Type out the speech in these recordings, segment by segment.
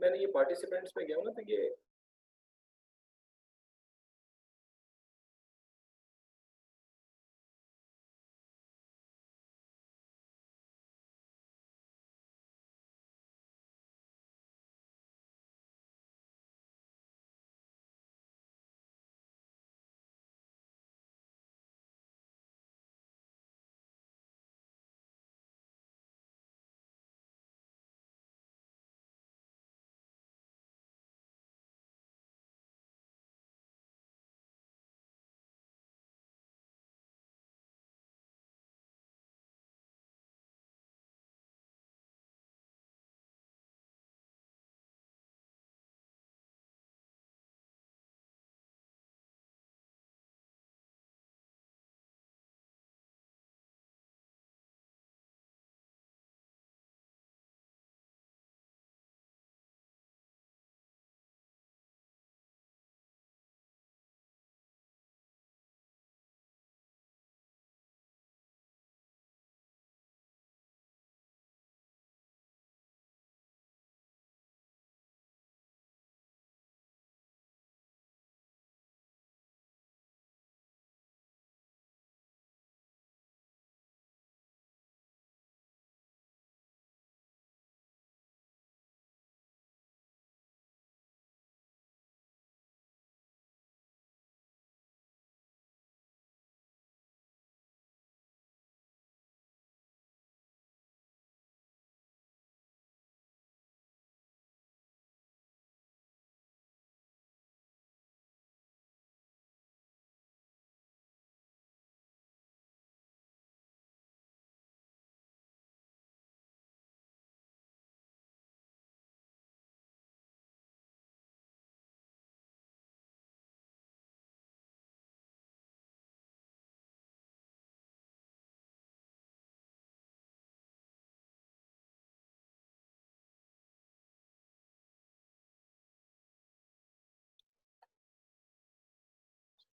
मैंने ये पार्टिसिपेंट्स में गया हूँ ना, तो ये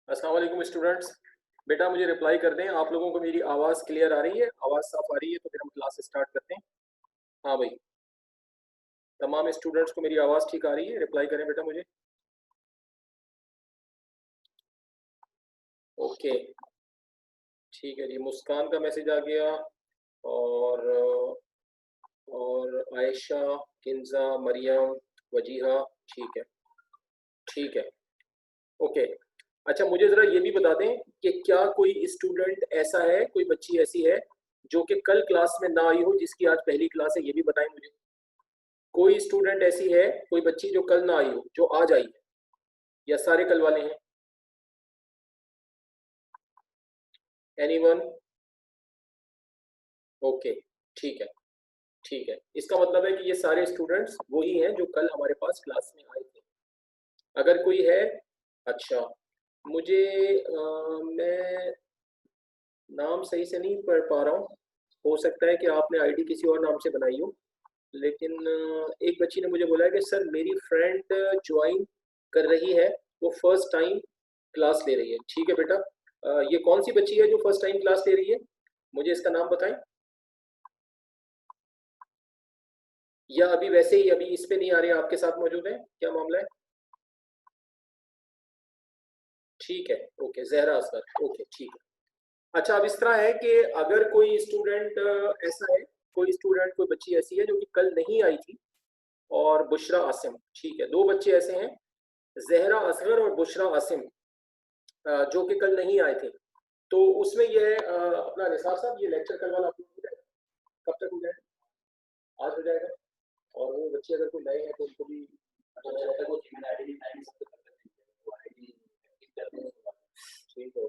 अस्सलाम वालेकुम स्टूडेंट्स। बेटा मुझे रिप्लाई कर दें, आप लोगों को मेरी आवाज़ क्लियर आ रही है, आवाज़ साफ आ रही है, तो फिर हम क्लास स्टार्ट करते हैं। हाँ भाई, तमाम स्टूडेंट्स को मेरी आवाज़ ठीक आ रही है, रिप्लाई करें बेटा मुझे। ओके ठीक है जी, मुस्कान का मैसेज आ गया, और आयशा, किंजा, मरियम, वजीहा, ठीक है ठीक है। ओके, अच्छा मुझे ज़रा ये भी बता दें कि क्या कोई स्टूडेंट ऐसा है, कोई बच्ची ऐसी है जो कि कल क्लास में ना आई हो, जिसकी आज पहली क्लास है, ये भी बताएं मुझे। कोई स्टूडेंट ऐसी है, कोई बच्ची जो कल ना आई हो, जो आज आई है, या सारे कल वाले हैं? एनीवन? ओके ठीक है ठीक है, इसका मतलब है कि ये सारे स्टूडेंट्स वही हैं जो कल हमारे पास क्लास में आए थे। अगर कोई है, अच्छा मुझे मैं नाम सही से नहीं पढ़ पा रहा हूँ, हो सकता है कि आपने आईडी किसी और नाम से बनाई हो, लेकिन एक बच्ची ने मुझे बोला है कि सर मेरी फ्रेंड ज्वाइन कर रही है, वो फर्स्ट टाइम क्लास ले रही है। ठीक है बेटा, ये कौन सी बच्ची है जो फर्स्ट टाइम क्लास ले रही है, मुझे इसका नाम बताएं। या अभी वैसे ही अभी इस पे नहीं आ रही, आपके साथ मौजूद है, क्या मामला है? ठीक है, ओके, जहरा असगर, ओके ठीक है। अच्छा अब इस तरह है कि अगर कोई स्टूडेंट ऐसा है, कोई स्टूडेंट, कोई बच्ची ऐसी है जो कि कल नहीं आई थी, और बुशरा आसिम, ठीक है, दो बच्चे ऐसे हैं, जहरा असगर और बुशरा आसिम, जो कि कल नहीं आए थे, तो उसमें ये है अपना निसार साहब, ये लेक्चर कल वाला अपलोड हो जाएगा, कब तक हो जाएगा? आज हो जाएगा। और वो बच्चे अगर कोई नए हैं तो उनको भी ठीक है।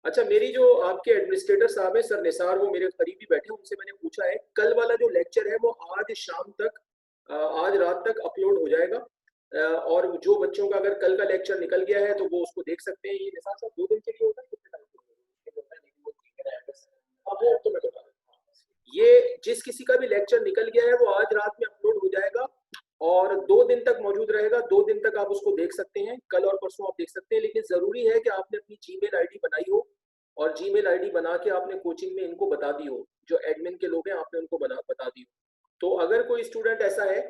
अच्छा मेरी जो आपके एडमिनिस्ट्रेटर साहब है सर निसार, वो मेरे करीबी बैठे हैं, उनसे मैंने पूछा है कल वाला जो लेक्चर है वो आज शाम तक, आज रात तक अपलोड हो जाएगा, और जो बच्चों का अगर कल का लेक्चर निकल गया है तो वो उसको देख सकते हैं। ये निसार साहब 2 दिन के लिए होता है, कितने टाइम के लिए? अब वो तो मैं बता रहा हूँ, ये जिस किसी का भी लेक्चर निकल गया है वो आज रात में अपलोड हो जाएगा, और 2 दिन तक मौजूद रहेगा, 2 दिन तक आप उसको देख सकते हैं, कल और परसों आप देख सकते हैं, लेकिन जरूरी है कि आपने अपनी जीमेल आईडी बनाई हो, और जीमेल आईडी बना के आपने कोचिंग में इनको बता दी हो, जो एडमिन के लोग हैं आपने उनको बता दी हो। तो अगर कोई स्टूडेंट ऐसा है,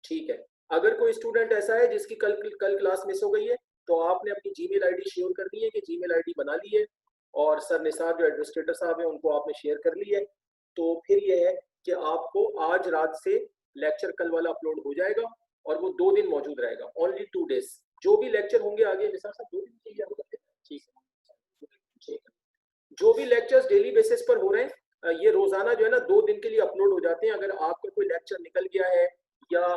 ठीक है, अगर कोई स्टूडेंट ऐसा है जिसकी कल क्लास मिस हो गई है, तो आपने अपनी जीमेल आईडी शेयर कर दी है कि जीमेल आईडी बना ली है और सर निसार जो एडमिनिस्ट्रेटर साहब हैं उनको आपने शेयर कर ली है, तो फिर ये है कि आपको आज रात से लेक्चर कल वाला अपलोड हो जाएगा और वो 2 दिन मौजूद रहेगा, ओनली 2 डेज। जो भी लेक्चर होंगे आगे निसार साहब 2 दिन के लिए आपको ठीक है, जो भी लेक्चर्स डेली बेसिस पर हो रहे हैं ये रोजाना जो है ना 2 दिन के लिए अपलोड हो जाते हैं। अगर आपका कोई लेक्चर निकल गया है या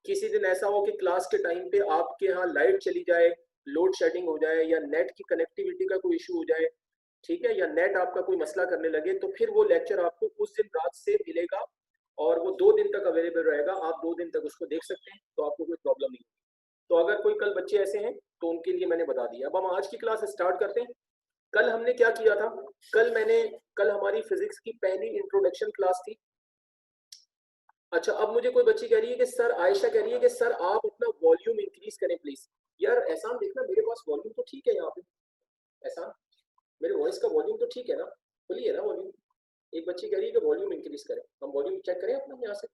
किसी दिन ऐसा हो कि क्लास के टाइम पे आपके यहाँ लाइट चली जाए, लोड शेडिंग हो जाए या नेट की कनेक्टिविटी का कोई इशू हो जाए, ठीक है, या नेट आपका कोई मसला करने लगे, तो फिर वो लेक्चर आपको उस दिन रात से मिलेगा और वो 2 दिन तक अवेलेबल रहेगा। आप 2 दिन तक उसको देख सकते हैं, तो आपको कोई प्रॉब्लम नहीं होगी। तो अगर कोई कल बच्चे ऐसे हैं तो उनके लिए मैंने बता दिया। अब हम आज की क्लास स्टार्ट करते हैं। कल हमने क्या किया था, कल हमारी फिजिक्स की पहली इंट्रोडक्शन क्लास थी। अच्छा, अब मुझे कोई बच्ची कह रही है कि सर, आयशा कह रही है कि सर आप अपना वॉल्यूम इंक्रीज करें प्लीज। यार एहसान देखना, मेरे पास वॉल्यूम तो ठीक है यहाँ पे, एहसान मेरे वॉइस का वॉल्यूम तो ठीक है ना, खुली है ना वॉल्यूम। एक बच्ची कह रही है कि वॉल्यूम इंक्रीज करें, हम वॉल्यूम चेक करें अपना यहाँ से।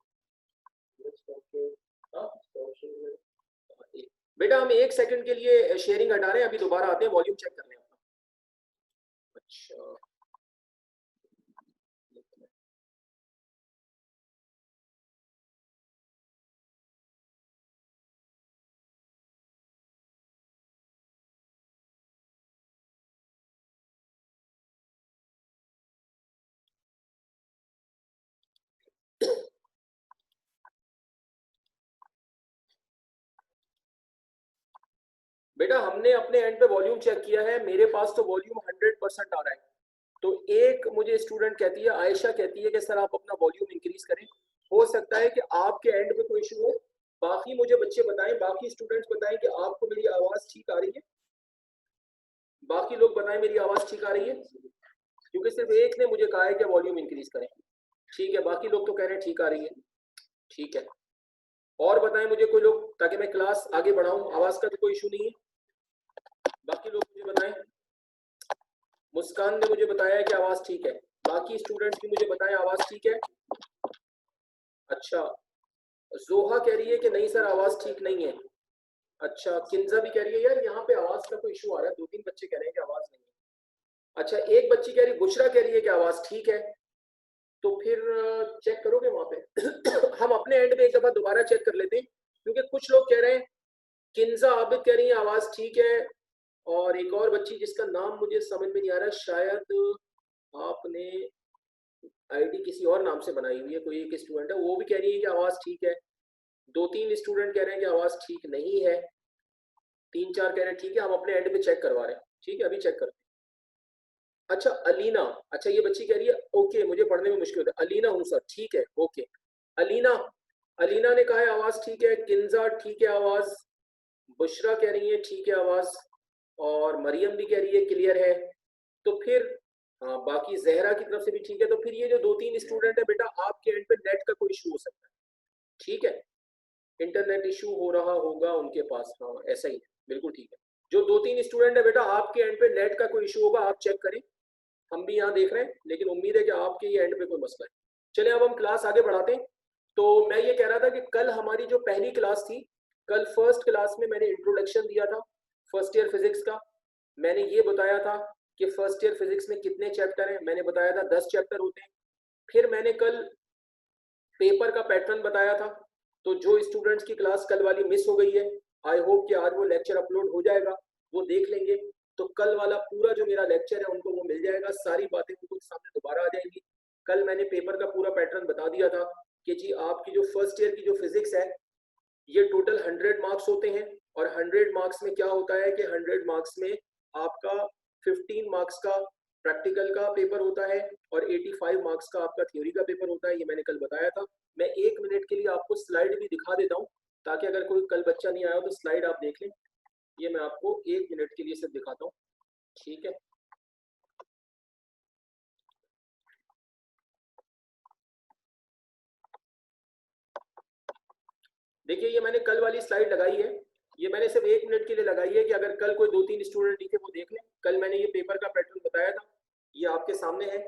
बेटा हम 1 सेकंड के लिए शेयरिंग हटा रहे हैं, अभी दोबारा आते हैं, वॉल्यूम चेक करने अपना। अच्छा बेटा हमने अपने एंड पे वॉल्यूम चेक किया है, मेरे पास तो वॉल्यूम 100% आ रहा है। तो एक मुझे स्टूडेंट कहती है, आयशा कहती है कि सर आप अपना वॉल्यूम इंक्रीज करें। हो सकता है कि आपके एंड पे कोई इशू हो। बाकी मुझे बच्चे बताएं, बाकी स्टूडेंट्स बताएं कि आपको मेरी आवाज ठीक आ रही है। बाकी लोग बताएं मेरी आवाज ठीक आ रही है, क्योंकि सिर्फ एक ने मुझे कहा है कि वॉल्यूम इंक्रीज करें। ठीक है, बाकी लोग तो कह रहे हैं ठीक आ रही है। ठीक है, और बताएं मुझे कोई लोग, ताकि मैं क्लास आगे बढ़ाऊं। आवाज का तो कोई इशू नहीं है, बाकी लोग मुझे बताएं। मुस्कान ने मुझे बताया कि आवाज ठीक है, बाकी स्टूडेंट्स भी मुझे बताएं आवाज ठीक है। अच्छा, जोहा कह रही है कि नहीं सर आवाज ठीक नहीं है। अच्छा, किंजा भी कह रही है यार यहाँ पे आवाज का कोई इशू आ रहा है, 2-3 बच्चे कह रहे हैं कि आवाज नहीं है। अच्छा, एक बच्ची कह रही, बुशरा कह रही है कि आवाज ठीक है। तो फिर चेक करोगे वहां पे हम अपने एंड पे एक दफा दोबारा चेक कर लेते हैं, क्योंकि कुछ लोग कह रहे हैं, किंजा आबिद कह रही है आवाज ठीक है, और एक और बच्ची जिसका नाम मुझे समझ में नहीं आ रहा, शायद आपने आईडी किसी और नाम से बनाई हुई है, कोई एक स्टूडेंट है, वो भी कह रही है कि आवाज ठीक है। 2-3 स्टूडेंट कह रहे हैं कि आवाज ठीक नहीं है। 3-4 कह रहे हैं ठीक है। हम अपने एंड पे चेक करवा रहे हैं, ठीक है, अभी चेक करते हैं। अच्छा अलीना, अच्छा ये बच्ची कह रही है ओके मुझे पढ़ने में मुश्किल होता है। अलीना हूँ सर, ठीक है, ओके। अलीना, अलीना ने कहा है आवाज ठीक है। किंजा ठीक है आवाज। बुशरा कह रही है ठीक है आवाज, और मरियम भी कह रही है क्लियर है। तो फिर हाँ, बाकी जहरा की तरफ से भी ठीक है। तो फिर ये जो 2-3 स्टूडेंट है बेटा, आपके एंड पे नेट का कोई इशू हो सकता है, ठीक है, इंटरनेट इशू हो रहा होगा उनके पास। हाँ ऐसा ही है, बिल्कुल ठीक है। जो 2-3 स्टूडेंट है बेटा, आपके एंड पे नेट का कोई इशू होगा, आप चेक करें। हम भी यहाँ देख रहे हैं, लेकिन उम्मीद है कि आपके ये एंड पे कोई मसला है। चलिए अब हम क्लास आगे बढ़ाते हैं। तो मैं ये कह रहा था कि कल हमारी जो पहली क्लास थी, कल फर्स्ट क्लास में मैंने इंट्रोडक्शन दिया था फर्स्ट ईयर फिजिक्स का। मैंने ये बताया था कि फर्स्ट ईयर फिजिक्स में कितने चैप्टर हैं, मैंने बताया था 10 चैप्टर होते हैं। फिर मैंने कल पेपर का पैटर्न बताया था। तो जो स्टूडेंट्स की क्लास कल वाली मिस हो गई है, आई होप कि आज वो लेक्चर अपलोड हो जाएगा, वो देख लेंगे, तो कल वाला पूरा जो मेरा लेक्चर है उनको वो मिल जाएगा, सारी बातें उनको सामने दोबारा आ जाएंगी। कल मैंने पेपर का पूरा पैटर्न बता दिया था कि जी आपकी जो फर्स्ट ईयर की जो फिजिक्स है, ये टोटल 100 मार्क्स होते हैं। और 100 मार्क्स में क्या होता है कि 100 मार्क्स में आपका 15 मार्क्स का प्रैक्टिकल का पेपर होता है और 85 मार्क्स का आपका थ्योरी का पेपर होता है। ये मैंने कल बताया था। मैं 1 मिनट के लिए आपको स्लाइड भी दिखा देता हूँ, ताकि अगर कोई कल बच्चा नहीं आया तो स्लाइड आप देख लें। ये मैं आपको 1 मिनट के लिए सिर्फ दिखाता हूँ, ठीक है। देखिए ये मैंने कल वाली स्लाइड लगाई है, ये मैंने सिर्फ 1 मिनट के लिए लगाई है कि अगर कल कोई 2-3 स्टूडेंट दिखे वो देख लें। कल मैंने ये पेपर का पैटर्न बताया था, ये आपके सामने है,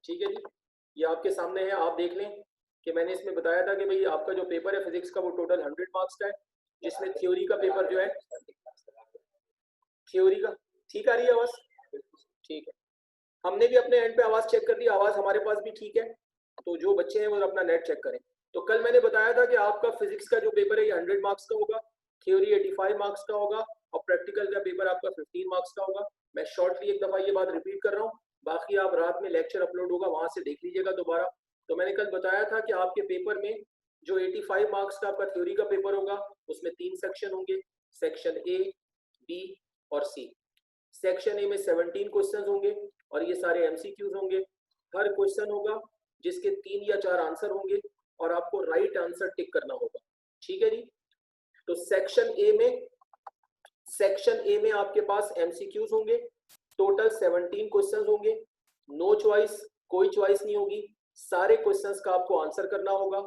ठीक है जी, ये आपके सामने है, आप देख लें कि मैंने इसमें बताया था कि भाई आपका जो पेपर है फिजिक्स का वो टोटल 100 मार्क्स का है, जिसमें थ्योरी का पेपर जो है, थ्योरी का ठीक आ रही है आवाज? ठीक है, हमने भी अपने एंड पे आवाज चेक कर दी, आवाज हमारे पास भी ठीक है, तो जो बच्चे हैं वो अपना नेट चेक करें। तो कल मैंने बताया था कि आपका फिजिक्स का जो पेपर है ये 100 मार्क्स का होगा, थ्योरी 85 मार्क्स का होगा और प्रैक्टिकल का पेपर आपका 15 मार्क्स का होगा। मैं शॉर्टली एक दफा ये बात रिपीट कर रहा हूँ, बाकी आप रात में लेक्चर अपलोड होगा वहां से देख लीजिएगा दोबारा। तो मैंने कल बताया था कि आपके पेपर में जो 85 मार्क्स का आपका थ्योरी का पेपर होगा उसमें 3 सेक्शन होंगे, सेक्शन ए, बी और सी। सेक्शन ए में 17 क्वेश्चंस होंगे और ये सारे एमसीक्यूज होंगे। हर क्वेश्चन होगा जिसके 3 या 4 आंसर होंगे और आपको राइट आंसर टिक करना होगा, ठीक है जी। तो सेक्शन ए में आपके पास एमसीक्यूज होंगे, टोटल 17 क्वेश्चंस होंगे, नो चॉइस, कोई चॉइस नहीं होगी, सारे क्वेश्चंस का आपको आंसर करना होगा।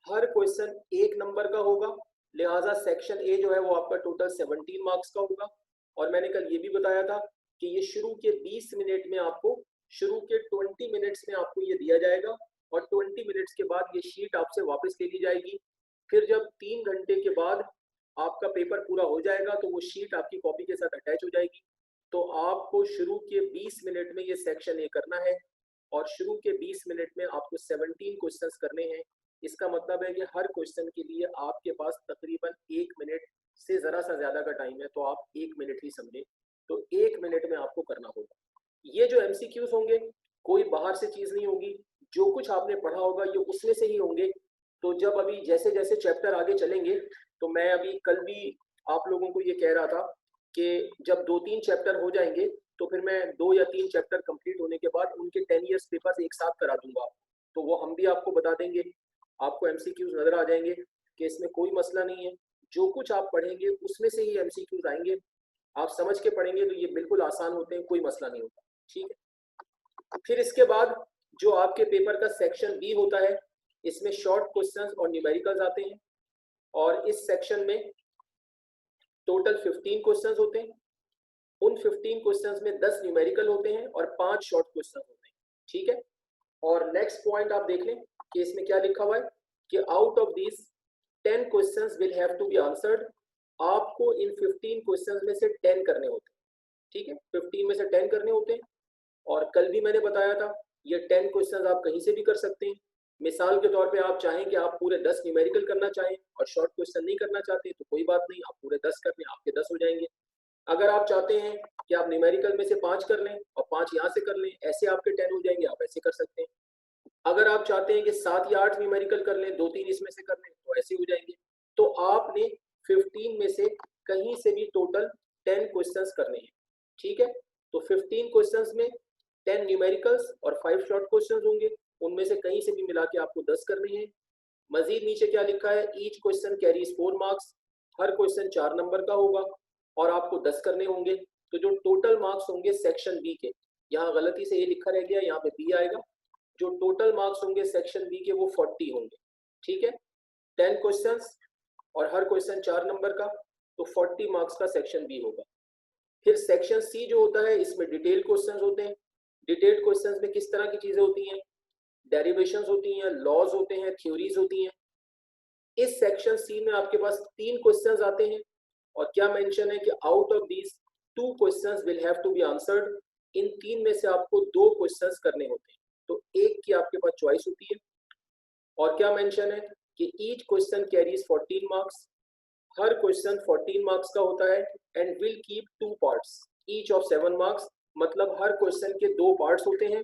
हर क्वेश्चन 1 नंबर का होगा, लिहाजा सेक्शन ए जो है वो आपका टोटल 17 मार्क्स का होगा। और मैंने कल ये भी बताया था कि ये शुरू के 20 मिनट में आपको, शुरू के 20 मिनट्स में आपको ये दिया जाएगा और 20 मिनट्स के बाद ये शीट आपसे वापस ले ली जाएगी। फिर जब 3 घंटे के बाद आपका पेपर पूरा हो जाएगा तो वो शीट आपकी कॉपी के साथ अटैच हो जाएगी। तो आपको शुरू के 20 मिनट में ये सेक्शन ए करना है और शुरू के 20 मिनट में आपको 17 क्वेश्चंस करने हैं। इसका मतलब है कि हर क्वेश्चन के लिए आपके पास तकरीबन 1 मिनट से ज़रा सा ज़्यादा का टाइम है, तो आप 1 मिनट ही समझें, तो 1 मिनट में आपको करना होगा। ये जो एमसीक्यूज होंगे कोई बाहर से चीज़ नहीं होगी, जो कुछ आपने पढ़ा होगा ये उसमें से ही होंगे। तो जब अभी जैसे जैसे चैप्टर आगे चलेंगे, तो मैं अभी कल भी आप लोगों को ये कह रहा था कि जब 2-3 चैप्टर हो जाएंगे तो फिर मैं 2 या 3 चैप्टर कंप्लीट होने के बाद उनके 10 ईयर्स पेपर्स एक साथ करा दूंगा, तो वो हम भी आपको बता देंगे, आपको एमसीक्यूज नजर आ जाएंगे कि इसमें कोई मसला नहीं है, जो कुछ आप पढ़ेंगे उसमें से ही एमसीक्यूज आएंगे, आप समझ के पढ़ेंगे तो ये बिल्कुल आसान होते हैं, कोई मसला नहीं होता, ठीक है। फिर इसके बाद जो आपके पेपर का सेक्शन बी होता है, इसमें शॉर्ट क्वेश्चंस और न्यूमेरिकल्स आते हैं और इस सेक्शन में टोटल 15 क्वेश्चंस होते हैं। उन 15 क्वेश्चंस में 10 न्यूमेरिकल होते हैं और 5 शॉर्ट क्वेश्चन होते हैं, ठीक है। और नेक्स्ट पॉइंट आप देख लें कि इसमें क्या लिखा हुआ है कि out of this 10 questions will have to be answered. आपको इन 15 क्वेश्चंस में से 10 करने होते हैं, ठीक है, 15 में से 10 करने होते हैं। और कल भी मैंने बताया था ये 10 क्वेश्चंस आप कहीं से भी कर सकते हैं। मिसाल के तौर पे आप चाहें कि आप पूरे 10 न्यूमेरिकल करना चाहें और शॉर्ट क्वेश्चन नहीं करना चाहते तो कोई बात नहीं, आप पूरे 10 कर लें, आपके 10 हो जाएंगे। अगर आप चाहते हैं कि आप न्यूमेरिकल में से 5 कर लें और 5 यहाँ से कर लें, ऐसे आपके 10 हो जाएंगे, आप ऐसे कर सकते हैं। अगर आप चाहते हैं कि 7 या 8 न्यूमेरिकल कर लें, 2-3 इसमें से कर लें, तो ऐसे हो जाएंगे। तो आपने 15 में से कहीं से भी टोटल 10 क्वेश्चंस करने हैं, ठीक है। तो 15 क्वेश्चंस में 10 न्यूमेरिकल्स और 5 शॉर्ट क्वेश्चंस होंगे, उनमें से कहीं से भी मिला के आपको 10 करने हैं। मजीद नीचे क्या लिखा है, ईच क्वेश्चन कैरीज 4 मार्क्स, हर क्वेश्चन 4 नंबर का होगा और आपको 10 करने होंगे। तो जो टोटल मार्क्स होंगे सेक्शन बी के, यहाँ गलती से ये लिखा रह गया, यहाँ पे बी आएगा, जो टोटल मार्क्स होंगे सेक्शन बी के वो 40 होंगे, ठीक है। 10 क्वेश्चंस और हर क्वेश्चन 4 नंबर का, तो 40 मार्क्स का सेक्शन बी होगा। फिर सेक्शन सी जो होता है इसमें डिटेल क्वेश्चंस होते हैं। डिटेल्ड क्वेश्चंस में किस तरह की चीजें होती हैं, डेरिवेशंस होती हैं, लॉज होते हैं, थ्योरीज होती हैं। इस सेक्शन सी में आपके पास 3 क्वेश्चंस आते हैं और क्या मेंशन है कि out of these 2 questions will have to be answered. इन 3 में से आपको 2 क्वेश्चंस करने होते हैं, तो एक की आपके पास चॉइस होती है। और क्या मेंशन है कि ईच क्वेश्चन कैरीज 14 मार्क्स, हर क्वेश्चन 14 मार्क्स का होता है and will keep 2 parts each of 7 marks, मतलब हर क्वेश्चन के 2 पार्ट्स होते हैं,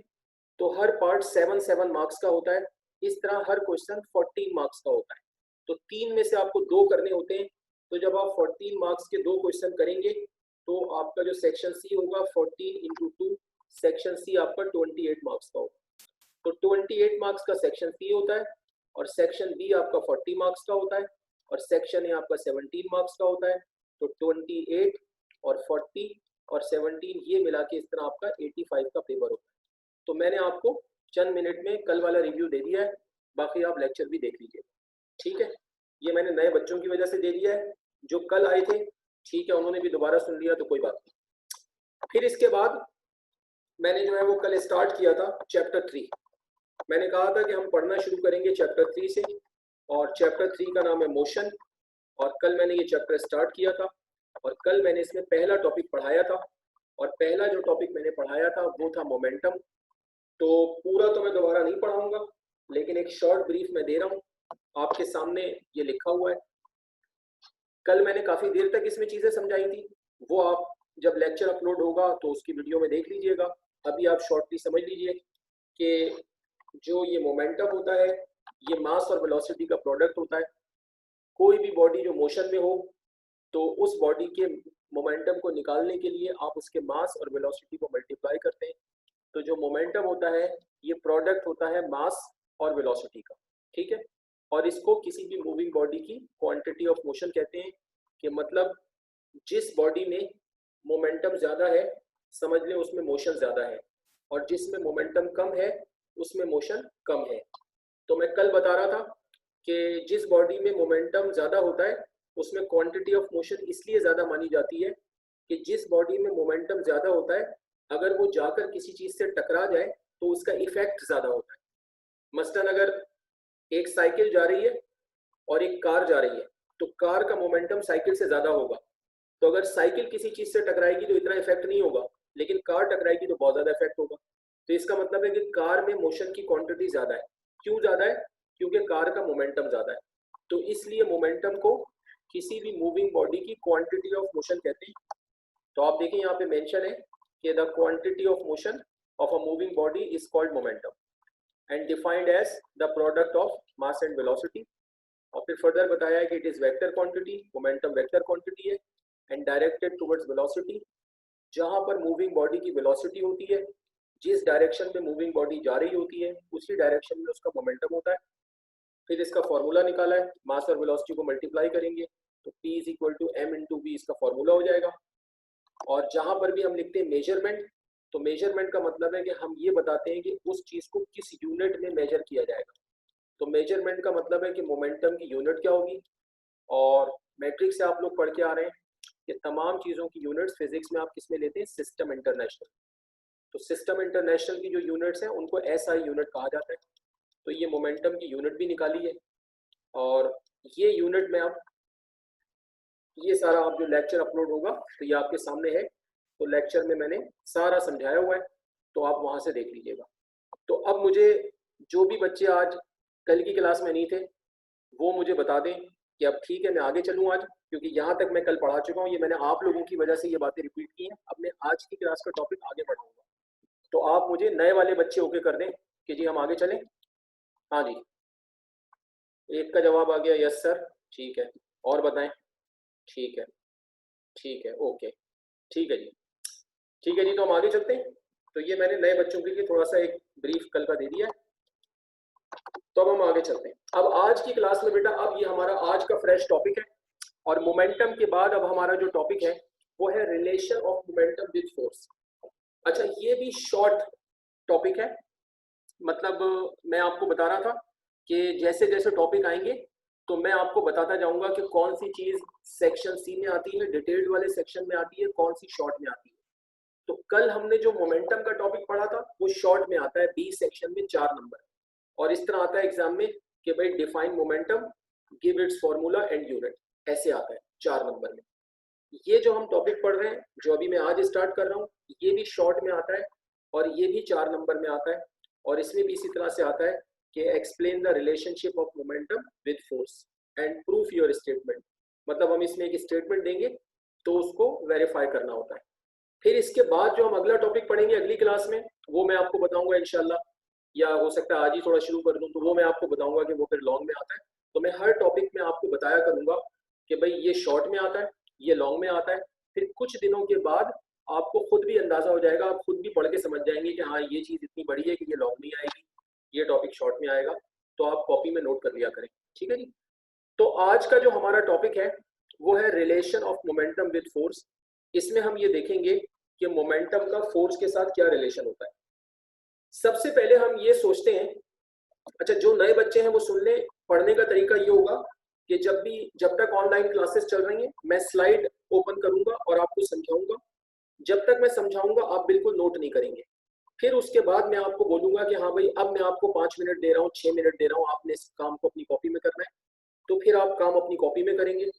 तो हर पार्ट 7-7 मार्क्स का होता है। इस तरह हर क्वेश्चन 14 मार्क्स का होता है, तो 3 में से आपको 2 करने होते हैं। तो जब आप 14 मार्क्स के 2 क्वेश्चन करेंगे तो आपका जो सेक्शन सी होगा 14 इंटू 2, सेक्शन सी आपका 28 मार्क्स का होगा। तो 28 मार्क्स का सेक्शन सी होता है और सेक्शन बी आपका 40 मार्क्स का होता है और सेक्शन ए आपका 17 मार्क्स का होता है। तो 28 और 40 और 17 ये मिला के इस तरह आपका 85 का पेपर होता है। तो मैंने आपको चंद मिनट में कल वाला रिव्यू दे दिया है, बाकी आप लेक्चर भी देख लीजिए, ठीक है। ये मैंने नए बच्चों की वजह से दे दिया है, जो कल आए थे ठीक है उन्होंने भी दोबारा सुन लिया तो कोई बात नहीं। फिर इसके बाद मैंने जो है वो कल स्टार्ट किया था चैप्टर 3। मैंने कहा था कि हम पढ़ना शुरू करेंगे चैप्टर 3 से, और चैप्टर 3 का नाम है मोशन। और कल मैंने ये चैप्टर स्टार्ट किया था, और कल मैंने इसमें पहला टॉपिक पढ़ाया था, और पहला जो टॉपिक मैंने पढ़ाया था वो था मोमेंटम। तो पूरा तो मैं दोबारा नहीं पढ़ाऊंगा, लेकिन एक शॉर्ट ब्रीफ मैं दे रहा हूँ। आपके सामने ये लिखा हुआ है। कल मैंने काफ़ी देर तक इसमें चीज़ें समझाई थी, वो आप जब लेक्चर अपलोड होगा तो उसकी वीडियो में देख लीजिएगा। अभी आप शॉर्टली समझ लीजिए कि जो ये मोमेंटम होता है ये मास और वेलोसिटी का प्रोडक्ट होता है। कोई भी बॉडी जो मोशन में हो तो उस बॉडी के मोमेंटम को निकालने के लिए आप उसके मास और वेलोसिटी को मल्टीप्लाई करते हैं। तो जो मोमेंटम होता है ये प्रोडक्ट होता है मास और वेलोसिटी का, ठीक है। और इसको किसी भी मूविंग बॉडी की क्वांटिटी ऑफ मोशन कहते हैं, कि मतलब जिस बॉडी में मोमेंटम ज़्यादा है समझ लें उसमें मोशन ज़्यादा है, और जिसमें मोमेंटम कम है उसमें मोशन कम है। तो मैं कल बता रहा था कि जिस बॉडी में मोमेंटम ज़्यादा होता है उसमें क्वांटिटी ऑफ मोशन इसलिए ज़्यादा मानी जाती है कि जिस बॉडी में मोमेंटम ज़्यादा होता है अगर वो जाकर किसी चीज़ से टकरा जाए तो उसका इफेक्ट ज़्यादा होता है। मसलन अगर एक साइकिल जा रही है और एक कार जा रही है तो कार का मोमेंटम साइकिल से ज़्यादा होगा, तो अगर साइकिल किसी चीज़ से टकराएगी तो इतना इफेक्ट नहीं होगा, लेकिन कार टकराएगी तो बहुत ज़्यादा इफेक्ट होगा। तो इसका मतलब है कि कार में मोशन की क्वांटिटी ज़्यादा है। क्यों ज़्यादा है? क्योंकि कार का मोमेंटम ज़्यादा है। तो इसलिए मोमेंटम को किसी भी मूविंग बॉडी की क्वांटिटी ऑफ मोशन कहते हैं। तो आप देखिए यहाँ पे मेंशन है कि the quantity of motion of a moving body is called momentum and defined as the product of mass and velocity. और फिर फर्दर बताया है कि it is vector quantity, momentum vector quantity है, एंड डायरेक्टेड टुवर्ड्स वेलोसिटी। जहां पर moving body की velocity होती है, जिस डायरेक्शन में मूविंग बॉडी जा रही होती है उसी डायरेक्शन में उसका मोमेंटम होता है। फिर इसका फॉर्मूला निकाला है, मास और वेलोसिटी को मल्टीप्लाई करेंगे तो P is equal to m into v इसका फॉर्मूला हो जाएगा। और जहां पर भी हम लिखते हैं मेजरमेंट, तो मेजरमेंट का मतलब है कि हम ये बताते हैं कि उस चीज को किस यूनिट में मेजर किया जाएगा। तो मेजरमेंट का मतलब है कि मोमेंटम की यूनिट क्या होगी। और मैट्रिक से आप लोग पढ़ के आ रहे हैं कि तमाम चीज़ों की यूनिट्स फिजिक्स में आप किस में लेते हैं, सिस्टम इंटरनेशनल। तो सिस्टम इंटरनेशनल की जो यूनिट्स हैं उनको SI यूनिट कहा जाता है। तो ये मोमेंटम की यूनिट भी निकाली है, और ये यूनिट में आप ये सारा आप जो लेक्चर अपलोड होगा तो ये आपके सामने है। तो लेक्चर में मैंने सारा समझाया हुआ है, तो आप वहाँ से देख लीजिएगा। तो अब मुझे जो भी बच्चे आज कल की क्लास में नहीं थे वो मुझे बता दें कि अब ठीक है मैं आगे चलूँ आज, क्योंकि यहाँ तक मैं कल पढ़ा चुका हूँ। ये मैंने आप लोगों की वजह से ये बातें रिपीट की हैं। अब मैं आज की क्लास का टॉपिक आगे बढ़ाऊंगा, तो आप मुझे नए वाले बच्चे ओके कर दें कि जी हम आगे चलें। हाँ जी, एक का जवाब आ गया यस सर, ठीक है। और बताएं? ठीक है, ठीक है, ओके, ठीक है जी, ठीक है जी। तो हम आगे चलते हैं। तो ये मैंने नए बच्चों के लिए थोड़ा सा एक ब्रीफ कल का दे दिया है। तो अब हम आगे चलते हैं। अब आज की क्लास में बेटा, अब ये हमारा आज का फ्रेश टॉपिक है, और मोमेंटम के बाद अब हमारा जो टॉपिक है वो है relation of momentum with force. अच्छा, ये भी शॉर्ट टॉपिक है, मतलब मैं आपको बता रहा था कि जैसे जैसे टॉपिक आएंगे तो मैं आपको बताता जाऊंगा कि कौन सी चीज सेक्शन सी में आती है, डिटेल्ड वाले सेक्शन में आती है, कौन सी शॉर्ट में आती है। तो कल हमने जो मोमेंटम का टॉपिक पढ़ा था वो शॉर्ट में आता है, बी सेक्शन में 4 नंबर, और इस तरह आता है एग्जाम में कि भाई define momentum, give its formula and unit, ऐसे आता है 4 नंबर में। ये जो हम टॉपिक पढ़ रहे हैं, जो अभी मैं आज स्टार्ट कर रहा हूँ, ये भी शॉर्ट में आता है और ये भी 4 नंबर में आता है। और इसमें भी इसी तरह से आता है कि explain the relationship of momentum with force and proof your statement. मतलब हम इसमें एक स्टेटमेंट देंगे तो उसको वेरीफाई करना होता है। फिर इसके बाद जो हम अगला टॉपिक पढ़ेंगे अगली क्लास में, वो मैं आपको बताऊंगा इंशाल्लाह, या हो सकता है आज ही थोड़ा शुरू कर दूं, तो वो मैं आपको बताऊंगा कि वो फिर लॉन्ग में आता है। तो मैं हर टॉपिक में आपको बताया करूंगा कि भाई ये शॉर्ट में आता है, ये लॉन्ग में आता है। फिर कुछ दिनों के बाद आपको खुद भी अंदाजा हो जाएगा, आप खुद भी पढ़ के समझ जाएंगे कि हाँ ये चीज़ इतनी बड़ी है कि ये लॉन्ग में आएगी, ये टॉपिक शॉर्ट में आएगा। तो आप कॉपी में नोट कर लिया करें, ठीक है जी। तो आज का जो हमारा टॉपिक है वो है relation of momentum with force. इसमें हम ये देखेंगे कि मोमेंटम का फोर्स के साथ क्या रिलेशन होता है। सबसे पहले हम ये सोचते हैं, अच्छा जो नए बच्चे हैं वो सुन लें, पढ़ने का तरीका ये होगा कि जब तक ऑनलाइन क्लासेस चल रही हैं मैं स्लाइड ओपन करूंगा और आपको समझाऊंगा। जब तक मैं समझाऊंगा आप बिल्कुल नोट नहीं करेंगे, फिर उसके बाद मैं आपको बोलूंगा कि हाँ भाई अब मैं आपको 5 मिनट दे रहा हूँ, 6 मिनट दे रहा हूँ, आपने इस काम को अपनी कॉपी में करना है, तो फिर आप काम अपनी कॉपी में करेंगे।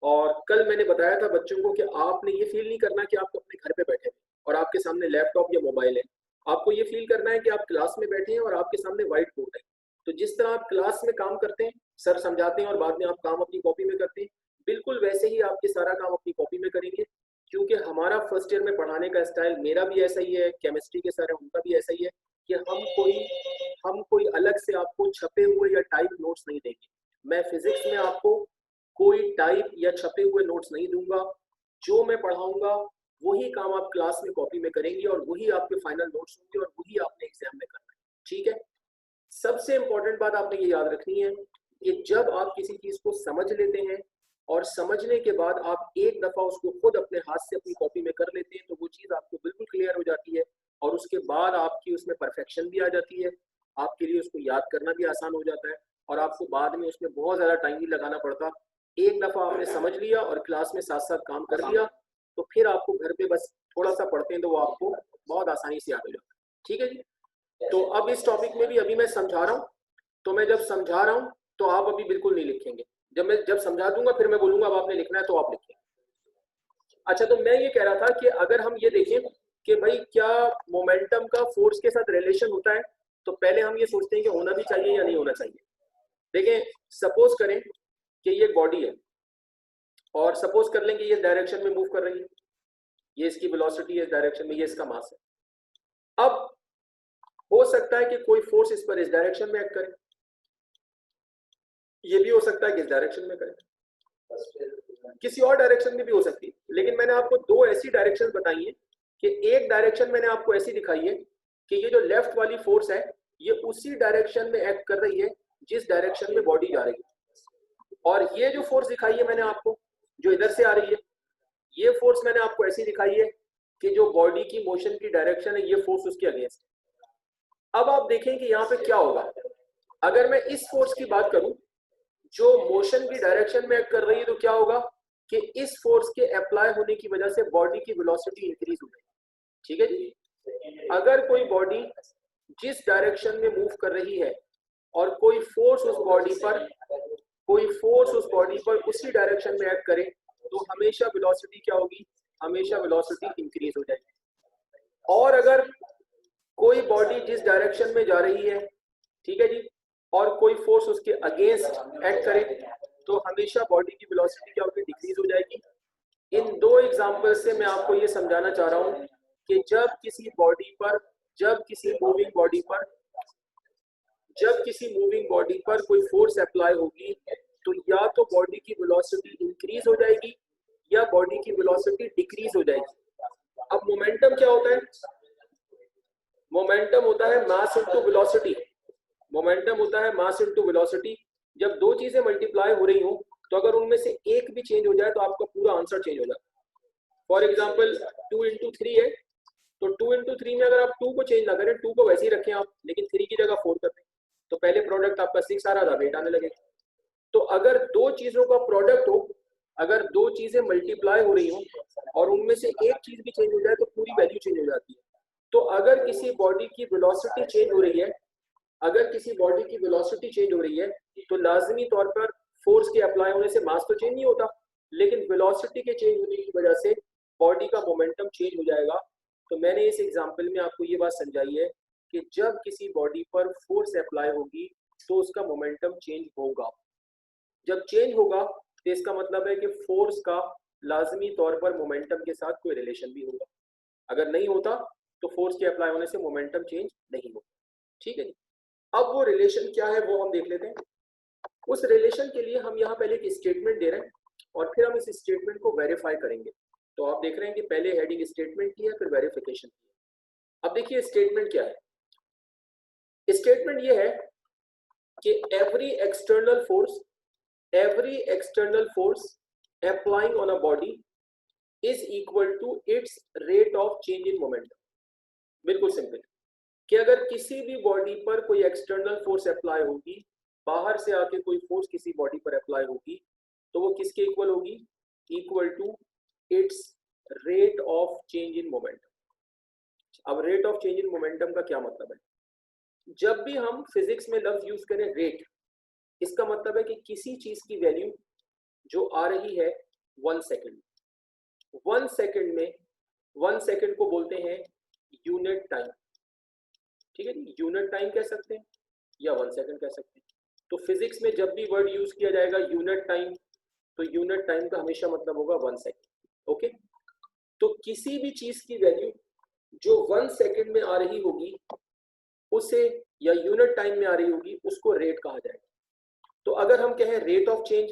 और कल मैंने बताया था बच्चों को कि आपने ये फील नहीं करना कि आप अपने घर पे बैठे हैं और आपके सामने लैपटॉप या मोबाइल है। आपको ये फील करना है कि आप क्लास में बैठे हैं और आपके सामने व्हाइट बोर्ड है। तो जिस तरह आप क्लास में काम करते हैं, सर समझाते हैं और बाद में आप काम अपनी कॉपी में करते हैं, बिल्कुल वैसे ही आपके सारा काम अपनी कॉपी में करेंगे। क्योंकि हमारा फर्स्ट ईयर में पढ़ाने का स्टाइल मेरा भी ऐसा ही है, केमिस्ट्री के सर है उनका भी ऐसा ही है कि हम कोई अलग से आपको छपे हुए या टाइप नोट्स नहीं देंगे। मैं फिजिक्स में आपको कोई टाइप या छपे हुए नोट्स नहीं दूंगा। जो मैं पढ़ाऊंगा वही काम आप क्लास में कॉपी में करेंगे और वही आपके फाइनल नोट्स होंगे और वही आपने एग्जाम में करना है। ठीक है। सबसे इंपॉर्टेंट बात आपने ये याद रखनी है कि जब आप किसी चीज को समझ लेते हैं और समझने के बाद आप एक दफा उसको खुद अपने हाथ से अपनी कॉपी में कर लेते हैं तो वो चीज आपको बिल्कुल क्लियर हो जाती है और उसके बाद आपकी उसमें परफेक्शन भी आ जाती है। आपके लिए उसको याद करना भी आसान हो जाता है और आपको बाद में उसमें बहुत ज्यादा टाइम भी लगाना पड़ता। एक दफा आपने समझ लिया और क्लास में साथ साथ काम कर लिया तो फिर आपको घर पे बस थोड़ा सा पढ़ते हैं तो वो आपको बहुत आसानी से याद हो जाता है। ठीक है जी। तो अब इस टॉपिक में भी अभी मैं समझा रहा हूँ, तो मैं जब समझा रहा हूँ तो आप अभी बिल्कुल नहीं लिखेंगे। जब समझा दूंगा फिर मैं बोलूंगा अब आपने लिखना है तो आप लिखेंगे। अच्छा, तो मैं ये कह रहा था कि अगर हम ये देखें कि भाई क्या मोमेंटम का फोर्स के साथ रिलेशन होता है, तो पहले हम ये सोचते हैं कि होना भी चाहिए या नहीं होना चाहिए। देखें, सपोज करें कि ये बॉडी है और सपोज कर लें कि ये डायरेक्शन में मूव कर रही है, ये इसकी वेलोसिटी है, इस डायरेक्शन में, ये इसका मास है। अब हो सकता है कि कोई फोर्स इस पर इस डायरेक्शन में एक्ट करे, ये भी हो सकता है कि इस डायरेक्शन में करे, किसी और डायरेक्शन में भी हो सकती है। लेकिन मैंने आपको दो ऐसी डायरेक्शन बताई है कि एक डायरेक्शन मैंने आपको ऐसी दिखाई है कि ये जो लेफ्ट वाली फोर्स है ये उसी डायरेक्शन में एक्ट कर रही है जिस डायरेक्शन में बॉडी जा रही है। और ये जो फोर्स दिखाई है मैंने आपको जो इधर से आ रही है, ये फोर्स मैंने आपको ऐसी दिखाई है कि जो बॉडी की मोशन की डायरेक्शन है ये फोर्स उसके अगेंस्ट है। अब आप देखें कि यहाँ पे क्या होगा। अगर मैं इस फोर्स की बात करूं जो मोशन की डायरेक्शन में एक्ट कर रही है तो क्या होगा कि इस फोर्स के अप्लाई होने की वजह से बॉडी की वेलोसिटी इंक्रीज हो जाएगी। ठीक है जी। अगर कोई बॉडी जिस डायरेक्शन में मूव कर रही है और कोई फोर्स उस बॉडी पर उसी डायरेक्शन में एक्ट करे तो हमेशा वेलोसिटी क्या होगी, हमेशा वेलोसिटी इंक्रीज हो जाएगी। और अगर कोई बॉडी जिस डायरेक्शन में जा रही है, ठीक है जी, और कोई फोर्स उसके अगेंस्ट एक्ट करे तो हमेशा बॉडी की वेलोसिटी क्या होगी, डिक्रीज हो जाएगी। इन दो एग्जांपल से मैं आपको ये समझाना चाह रहा हूं कि जब किसी मूविंग बॉडी पर कोई फोर्स अप्लाई होगी तो या तो बॉडी की वेलोसिटी इंक्रीज हो जाएगी या बॉडी की वेलोसिटी डिक्रीज हो जाएगी। अब मोमेंटम क्या होता है? मोमेंटम होता है मास इनटू वेलोसिटी। मोमेंटम होता है मास इनटू वेलोसिटी। जब दो चीजें मल्टीप्लाई हो रही हो तो अगर उनमें से एक भी चेंज हो जाए तो आपका पूरा आंसर चेंज हो जाता है। फॉर एग्जांपल 2 इंटू 3 है तो 2 इंटू 3 में अगर आप 2 को चेंज ना करें, 2 को वैसे ही रखें आप, लेकिन 3 की जगह 4 कर दें तो पहले प्रोडक्ट आपका 6 आ रहा था, 8 आने लगेगा। तो अगर दो चीजों का प्रोडक्ट हो, अगर दो चीजें मल्टीप्लाई हो रही हो और उनमें से एक चीज भी चेंज हो जाए तो पूरी वैल्यू चेंज हो जाती है। तो अगर किसी बॉडी की वेलोसिटी चेंज हो रही है, अगर किसी बॉडी की वेलोसिटी चेंज हो रही है तो लाजमी तौर पर फोर्स के अप्लाई होने से मास तो चेंज नहीं होता, लेकिन वेलोसिटी के चेंज होने की वजह से बॉडी का मोमेंटम चेंज हो जाएगा। तो मैंने इस एग्जांपल में आपको ये बात समझाई है कि जब किसी बॉडी पर फोर्स अप्लाई होगी तो उसका मोमेंटम चेंज होगा। जब चेंज होगा तो इसका मतलब है कि फोर्स का लाजमी तौर पर मोमेंटम के साथ कोई रिलेशन भी होगा। अगर नहीं होता तो फोर्स के अप्लाई होने से मोमेंटम चेंज नहीं होगा। ठीक है जी। अब वो रिलेशन क्या है वो हम देख लेते हैं। उस रिलेशन के लिए हम यहाँ पहले एक स्टेटमेंट दे रहे हैं और फिर हम इस स्टेटमेंट को वेरीफाई करेंगे। तो आप देख रहे हैं कि पहले हेडिंग स्टेटमेंट की है, फिर वेरिफिकेशन की है। अब देखिए स्टेटमेंट क्या है। स्टेटमेंट ये है कि every external force applying on a body is equal to its rate of change in momentum. बिल्कुल सिंपल कि अगर किसी भी बॉडी पर कोई एक्सटर्नल फोर्स अप्लाई होगी, बाहर से आके कोई फोर्स किसी बॉडी पर अप्लाई होगी तो वो किसके इक्वल होगी? Equal to its rate of change in momentum. अब rate of change in momentum का क्या मतलब है? जब भी हम फिजिक्स में लफ्ज यूज करें रेट, इसका मतलब है कि किसी चीज की वैल्यू जो आ रही है 1 सेकेंड, 1 सेकेंड में 1 सेकेंड को बोलते हैं यूनिट टाइम। ठीक है जी, यूनिट टाइम कह सकते हैं या 1 सेकेंड कह सकते हैं। तो फिजिक्स में जब भी वर्ड यूज किया जाएगा यूनिट टाइम, तो यूनिट टाइम का हमेशा मतलब होगा 1 सेकेंड। ओके, तो किसी भी चीज की वैल्यू जो 1 सेकेंड में आ रही होगी उसे, या यूनिट टाइम में आ रही होगी, उसको रेट कहा जाएगा। तो अगर हम कहें रेट ऑफ चेंज,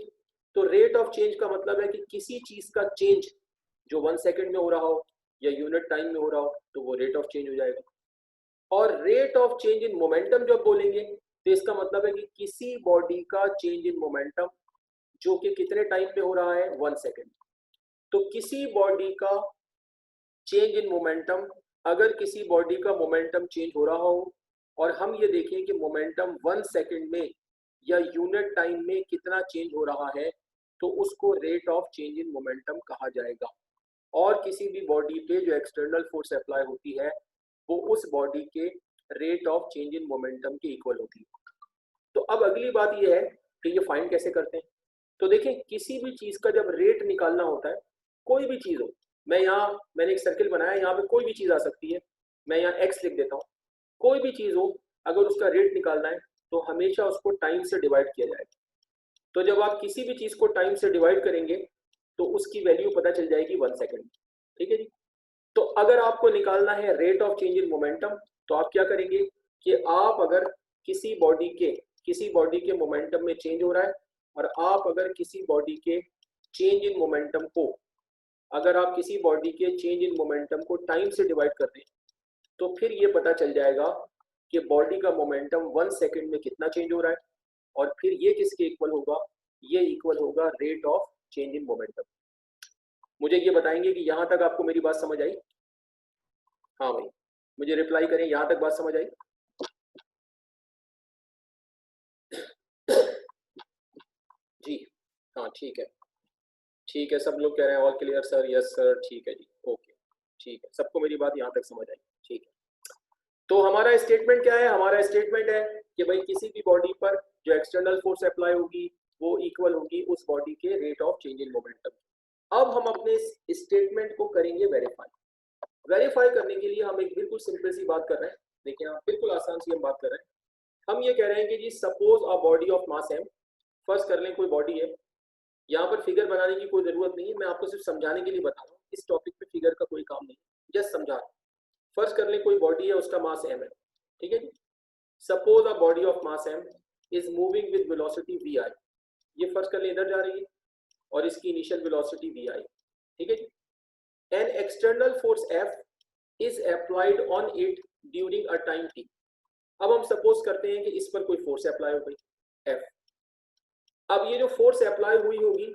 तो रेट ऑफ चेंज का मतलब है कि किसी चीज का चेंज जो 1 सेकेंड में हो रहा हो या यूनिट टाइम में हो रहा हो, तो वो रेट ऑफ चेंज हो जाएगा। और rate of change in momentum जब बोलेंगे तो इसका मतलब है कि किसी बॉडी का चेंज इन मोमेंटम जो कि कितने टाइम में हो रहा है, 1 सेकेंड। तो किसी बॉडी का चेंज इन मोमेंटम, अगर किसी बॉडी का मोमेंटम चेंज हो रहा हो और हम ये देखें कि मोमेंटम 1 सेकेंड में या यूनिट टाइम में कितना चेंज हो रहा है, तो उसको rate of change in momentum कहा जाएगा। और किसी भी बॉडी पे जो एक्सटर्नल फोर्स अप्लाई होती है वो उस बॉडी के rate of change in momentum के इक्वल होती है। तो अब अगली बात यह है कि ये फाइंड कैसे करते हैं। तो देखें, किसी भी चीज का जब रेट निकालना होता है, कोई भी चीज हो, मैंने एक सर्किल बनाया, यहाँ पे कोई भी चीज आ सकती है, मैं यहाँ एक्स लिख देता हूँ। कोई भी चीज हो, अगर उसका रेट निकालना है तो हमेशा उसको टाइम से डिवाइड किया जाएगा। तो जब आप किसी भी चीज को टाइम से डिवाइड करेंगे तो उसकी वैल्यू पता चल जाएगी 1 सेकेंड। ठीक है जी। तो अगर आपको निकालना है rate of change in momentum, तो आप क्या करेंगे कि आप अगर किसी बॉडी के मोमेंटम में चेंज हो रहा है, और आप अगर किसी बॉडी के चेंज इन मोमेंटम को, अगर आप किसी बॉडी के चेंज इन मोमेंटम को टाइम से डिवाइड कर दें, तो फिर ये पता चल जाएगा कि बॉडी का मोमेंटम 1 सेकेंड में कितना चेंज हो रहा है, और फिर ये किसके इक्वल होगा, ये इक्वल होगा rate of change in momentum. मुझे ये बताएंगे कि यहां तक आपको मेरी बात समझ आई? हाँ भाई, मुझे रिप्लाई करें, यहां तक बात समझ आई? जी हाँ, ठीक है, ठीक है, सब लोग कह रहे हैं all clear sir, yes sir, ठीक है जी, ओके, ठीक है, सबको मेरी बात यहां तक समझ आई? ठीक है, तो हमारा स्टेटमेंट क्या है? हमारा स्टेटमेंट है कि भाई किसी भी बॉडी पर जो एक्सटर्नल फोर्स अप्लाई होगी वो इक्वल होगी उस बॉडी के rate of change in momentum. अब हम अपने स्टेटमेंट को करेंगे वेरीफाई करने के लिए हम एक बिल्कुल सिंपल सी बात कर रहे हैं। देखिए, हम बिल्कुल आसान सी हम बात कर रहे हैं। हम ये कह रहे हैं कि जी suppose a body of mass m, first कर लें कोई बॉडी है, यहाँ पर फिगर बनाने की कोई जरूरत नहीं है, मैं आपको सिर्फ समझाने के लिए बता रहा हूँ, इस टॉपिक पे फिगर का कोई काम नहीं, जस्ट समझा रहा हूँ। फर्स्ट कर लें कोई बॉडी है, उसका मास एम है, ठीक है जी। Suppose a body of mass m is moving with velocity v i, ये फर्स्ट कर लें इधर जा रही है, और इसकी इनिशियल वेलोसिटी वी आई, ठीक है जी। An external force F is applied on it during a time T. अब हम सपोज करते हैं कि इस पर कोई फोर्स अप्लाई हो गई एफ। अब ये जो फोर्स अप्लाई हुई होगी,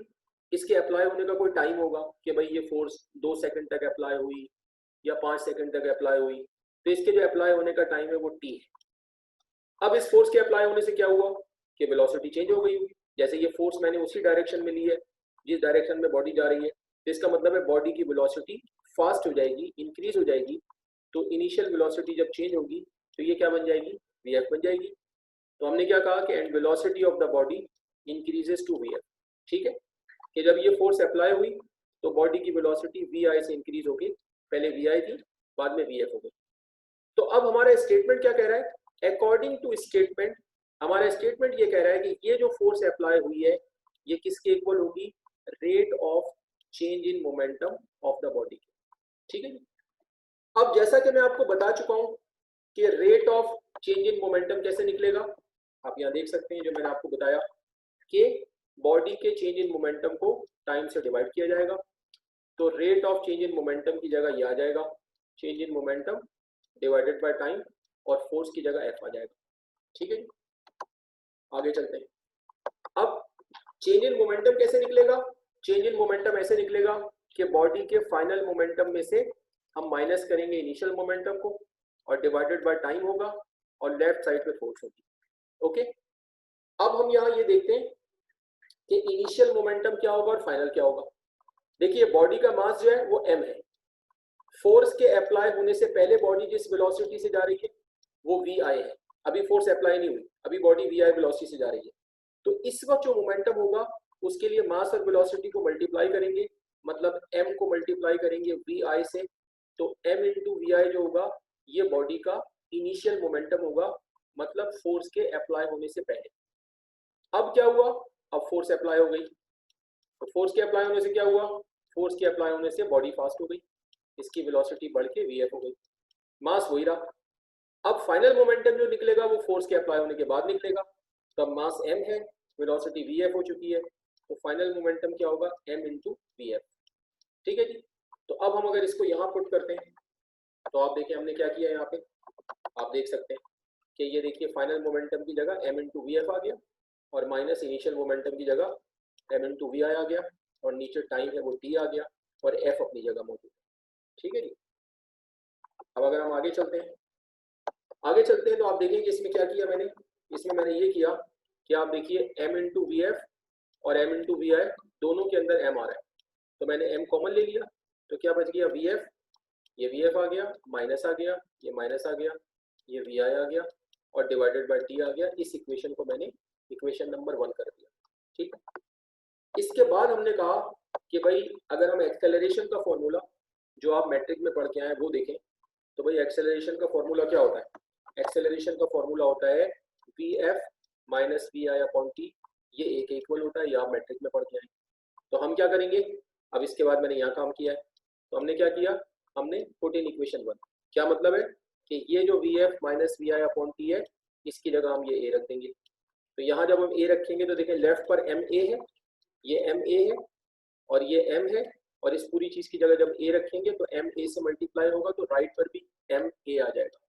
इसके अप्लाई होने का कोई टाइम होगा कि भाई ये फोर्स 2 सेकंड तक अप्लाई हुई या 5 सेकंड तक अप्लाई हुई, तो इसके जो अप्लाई होने का टाइम है वो टी है। अब इस फोर्स के अप्लाई होने से क्या हुआ कि वेलोसिटी चेंज हो गई होगी। जैसे ये फोर्स मैंने उसी डायरेक्शन में ली है जिस डायरेक्शन में बॉडी जा रही है, तो इसका मतलब है बॉडी की वेलोसिटी फास्ट हो जाएगी, इंक्रीज हो जाएगी। तो इनिशियल वेलोसिटी जब चेंज होगी तो ये क्या बन जाएगी, वी एफ बन जाएगी। तो हमने क्या कहा कि and velocity of the body increases to v f. ठीक है, कि जब ये फोर्स अप्लाई हुई तो बॉडी की वेलोसिटी वी आई से इंक्रीज होगी, पहले वी आई थी, बाद में वी एफ हो गई। तो अब हमारा स्टेटमेंट क्या कह रहा है? अकॉर्डिंग टू स्टेटमेंट, हमारा स्टेटमेंट ये कह रहा है कि ये जो फोर्स अप्लाई हुई है ये किसके इक्वल होगी, rate of change in momentum of the body. ठीक है। अब जैसा कि मैं आपको बता चुका हूं कि rate of change in momentum कैसे निकलेगा, आप यहाँ देख सकते हैं जो मैंने आपको बताया कि बॉडी के चेंज इन मोमेंटम को टाइम से डिवाइड किया जाएगा। तो rate of change in momentum की जगह ये आ जाएगा change in momentum divided by time, और फोर्स की जगह एफ आ जाएगा। ठीक है, आगे चलते हैं। अब चेंज इन मोमेंटम कैसे निकलेगा? चेंज इन मोमेंटम ऐसे निकलेगा कि बॉडी के फाइनल मोमेंटम में से हम माइनस करेंगे इनिशियल मोमेंटम को, और डिवाइडेड बाय टाइम होगा, और लेफ्ट साइड पे फोर्स होगी। ओके, अब हम यहाँ ये देखते हैं कि इनिशियल मोमेंटम क्या होगा और फाइनल क्या होगा। देखिए, बॉडी का मास जो है वो m है, फोर्स के अप्लाई होने से पहले बॉडी जिस वेलोसिटी से जा रही है वो वी आई है, अभी फोर्स अप्लाई नहीं हुई, अभी बॉडी वी आई वेलोसिटी से जा रही है। तो इस वक्त जो मोमेंटम होगा उसके लिए मास और वेलोसिटी को मल्टीप्लाई करेंगे, मतलब m को मल्टीप्लाई करेंगे वी आई से, तो m इंटू वी आई जो होगा ये बॉडी का इनिशियल मोमेंटम होगा, मतलब फोर्स के अप्लाई होने से पहले। अब क्या हुआ, अब फोर्स अप्लाई हो गई, तो फोर्स के अप्लाई होने से क्या हुआ, फोर्स के अप्लाई होने से बॉडी फास्ट हो गई, इसकी वेलोसिटी बढ़ के वी एफ हो गई, मास वही रहा। अब फाइनल मोमेंटम जो निकलेगा वो फोर्स के अप्लाई होने के बाद निकलेगा, तब मास m है, वेलोसिटी वी एफ हो चुकी है, तो फाइनल मोमेंटम क्या होगा m इंटू वी एफ। ठीक है जी। तो अब हम अगर इसको यहाँ पुट करते हैं तो आप देखिए हमने क्या किया यहाँ पे, आप देख सकते हैं कि ये देखिए फाइनल मोमेंटम की जगह m इंटू वी एफ आ गया और माइनस इनिशियल मोमेंटम की जगह m इंटू वी आई आ गया और नीचे टाइम है वो t आ गया और f अपनी जगह मौजूद है। ठीक है जी। अब अगर हम आगे चलते हैं, आगे चलते हैं तो आप देखेंगे इसमें क्या किया मैंने, इसमें मैंने ये किया कि आप देखिए m इंटू वी एफ और m इंटू वी आई दोनों के अंदर m आ रहा है, तो मैंने m कॉमन ले लिया, तो क्या बच गया वी एफ, ये वी एफ आ गया, माइनस आ गया, ये माइनस आ गया, ये वी आई आ गया और डिवाइडेड बाय टी आ गया। इस इक्वेशन को मैंने इक्वेशन नंबर 1 कर दिया। ठीक, इसके बाद हमने कहा कि भाई अगर हम एक्सेलरेशन का फॉर्मूला जो आप मैट्रिक में पढ़ के आए वो देखें, तो भाई एक्सेलरेशन का फॉर्मूला क्या होता है, एक्सेलरेशन का फॉर्मूला होता है v f minus v i upon t, ये एक इक्वल होता है, ये आप मैट्रिक में पढ़ के आए। तो हम क्या करेंगे, अब इसके बाद मैंने यहाँ काम किया है, तो हमने क्या किया, हमने पुट इन इक्वेशन 1। क्या मतलब है कि ये जो v f minus v i upon t है इसकी जगह हम ये ए रख देंगे। तो यहाँ जब हम ए रखेंगे तो देखें लेफ्ट पर एम ए है, ये एम ए है और ये एम है, और इस पूरी चीज की जगह जब ए रखेंगे तो एम ए से मल्टीप्लाई होगा तो राइट पर भी एम ए आ जाएगा।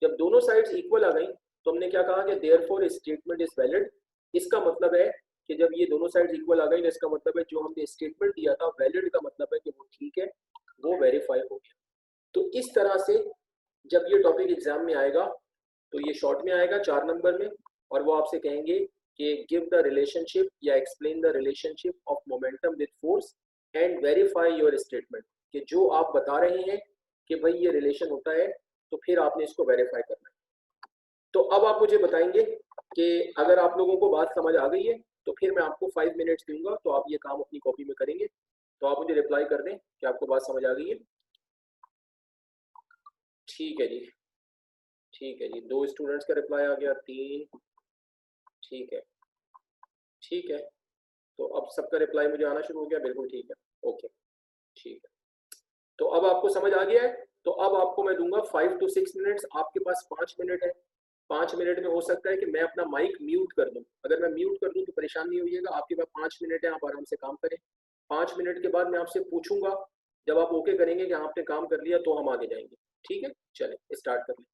जब दोनों साइड्स इक्वल आ गई तो हमने क्या कहा कि देयरफॉर स्टेटमेंट इज वैलिड। इसका मतलब है कि जब ये दोनों साइड्स इक्वल आ गई तो इसका मतलब है जो हमने स्टेटमेंट दिया था वैलिड का मतलब है कि वो ठीक है, वो वेरीफाई हो गया। तो इस तरह से जब ये टॉपिक एग्जाम में आएगा तो ये शॉर्ट में आएगा 4 नंबर में, और वो आपसे कहेंगे कि गिव द रिलेशनशिप या explain the relationship of momentum with force and verify your statement, कि जो आप बता रहे हैं कि भाई ये रिलेशन होता है तो फिर आपने इसको वेरीफाई करना है। तो अब आप मुझे बताएंगे कि अगर आप लोगों को बात समझ आ गई है तो फिर मैं आपको 5 मिनट्स दूंगा, तो आप ये काम अपनी कॉपी में करेंगे, तो आप मुझे रिप्लाई कर दें कि आपको बात समझ आ गई है। ठीक है जी, ठीक है जी, 2 स्टूडेंट्स का रिप्लाई आ गया, 3, ठीक है, ठीक है। तो अब सबका रिप्लाई मुझे आना शुरू हो गया, बिल्कुल ठीक है, ओके, ठीक है। तो अब आपको समझ आ गया है, तो अब आपको मैं दूंगा 5 to 6 मिनट्स, आपके पास 5 मिनट है। 5 मिनट में हो सकता है कि मैं अपना माइक म्यूट कर दूं, अगर मैं म्यूट कर दूं तो परेशान नहीं होइएगा, आपके पास 5 मिनट है, आप आराम से काम करें। 5 मिनट के बाद मैं आपसे पूछूंगा, जब आप ओके करेंगे कि आपने काम कर लिया तो हम आगे जाएंगे। ठीक है, चलें स्टार्ट कर लें।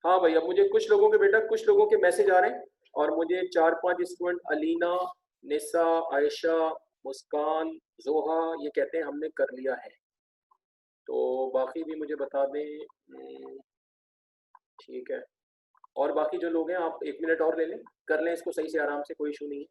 हाँ भाई, अब मुझे कुछ लोगों के बेटा, कुछ लोगों के मैसेज आ रहे हैं, और मुझे 4-5 स्टूडेंट अलीना, निसा, आयशा, मुस्कान, जोहा, ये कहते हैं हमने कर लिया है। तो बाकी भी मुझे बता दें। ठीक है। और बाकी जो लोग हैं, आप 1 मिनट और ले लें, कर लें इसको सही से आराम से, कोई इशू नहीं है।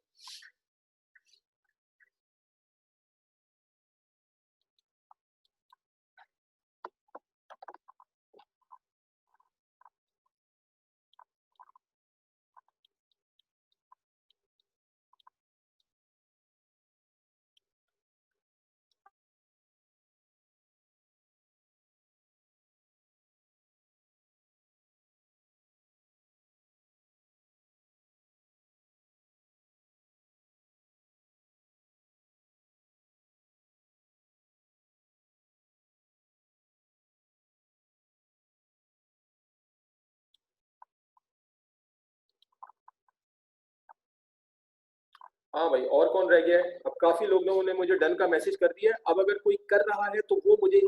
हाँ भाई, और कौन रह गया है? अब काफी लोगों ने मुझे डन का मैसेज कर दिया है। अब अगर कोई कर रहा है तो वो मुझे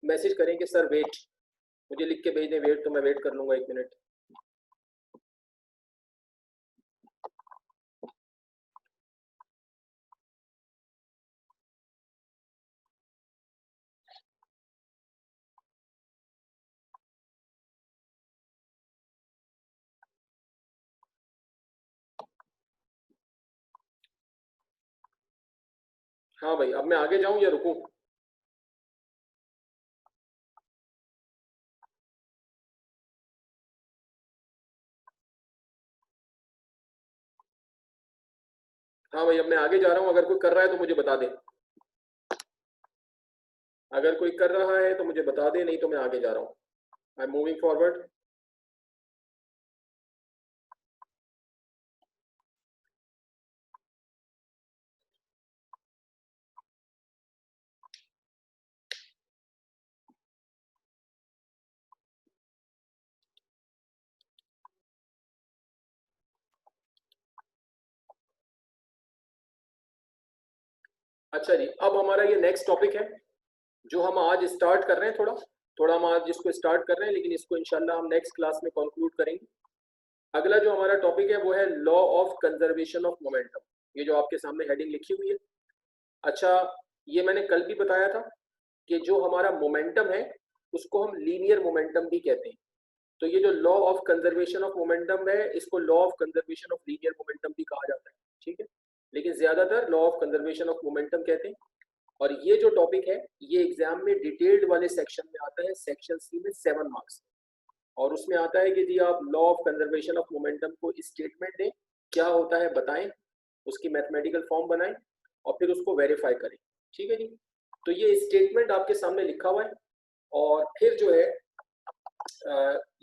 मैसेज करेंगे, सर वेट, मुझे लिख के भेज दें वेट, तो मैं वेट कर लूंगा 1 मिनट। हाँ भाई, अब मैं आगे जाऊं या रुकूं? हाँ भाई, अब मैं आगे जा रहा हूँ, अगर कोई कर रहा है तो मुझे बता दे। अगर कोई कर रहा है तो मुझे बता दे, नहीं तो मैं आगे जा रहा हूँ। I am moving forward. अच्छा जी, अब हमारा ये नेक्स्ट टॉपिक है जो हम आज स्टार्ट कर रहे हैं। थोड़ा थोड़ा हम आज इसको स्टार्ट कर रहे हैं, लेकिन इसको इंशाल्लाह हम नेक्स्ट क्लास में कंक्लूड करेंगे। अगला जो हमारा टॉपिक है वो है law of conservation of momentum. ये जो आपके सामने हेडिंग लिखी हुई है। अच्छा, ये मैंने कल भी बताया था कि जो हमारा मोमेंटम है उसको हम लीनियर मोमेंटम भी कहते हैं। तो ये जो law of conservation of momentum है, इसको law of conservation of linear momentum भी कहा जाता है। ठीक है, लेकिन ज्यादातर law of conservation of momentum कहते हैं। और ये जो टॉपिक है, ये एग्जाम में डिटेल्ड वाले सेक्शन में आता है, सेक्शन सी में 7 मार्क्स। और उसमें आता है कि जी आप law of conservation of momentum को स्टेटमेंट दें, क्या होता है बताएं, उसकी मैथमेटिकल फॉर्म बनाएं, और फिर उसको वेरीफाई करें। ठीक है जी। तो ये स्टेटमेंट आपके सामने लिखा हुआ है, और फिर जो है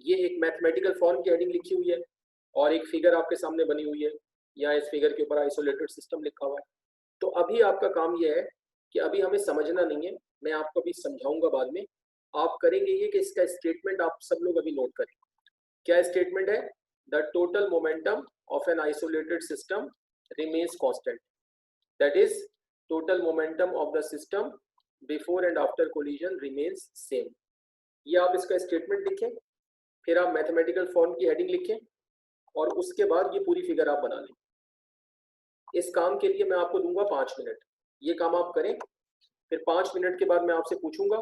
ये एक मैथमेटिकल फॉर्म की हेडिंग लिखी हुई है, और एक फिगर आपके सामने बनी हुई है। या इस फिगर के ऊपर आइसोलेटेड सिस्टम लिखा हुआ है। तो अभी आपका काम यह है कि अभी हमें समझना नहीं है, मैं आपको अभी समझाऊंगा बाद में। आप करेंगे ये कि इसका स्टेटमेंट आप सब लोग अभी नोट करें। क्या स्टेटमेंट है? The total momentum of an isolated system remains constant. That is, total momentum of the system before and after collision remains same. ये आप इसका स्टेटमेंट लिखें, फिर आप मैथमेटिकल फॉर्म की हेडिंग लिखें, और उसके बाद ये पूरी फिगर आप बना लें। इस काम के लिए मैं आपको दूंगा 5 मिनट। ये काम आप करें, फिर 5 मिनट के बाद मैं आपसे पूछूंगा,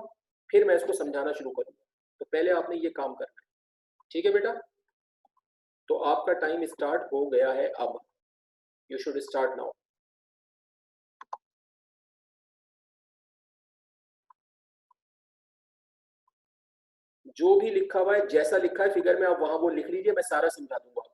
फिर मैं इसको समझाना शुरू करूंगा। तो पहले आपने ये काम करना है। ठीक है बेटा? तो आपका टाइम स्टार्ट हो गया है अब। You should start now. जो भी लिखा हुआ है, जैसा लिखा है फिगर में, आप वहां वो लिख लीजिए, मैं सारा समझा दूंगा।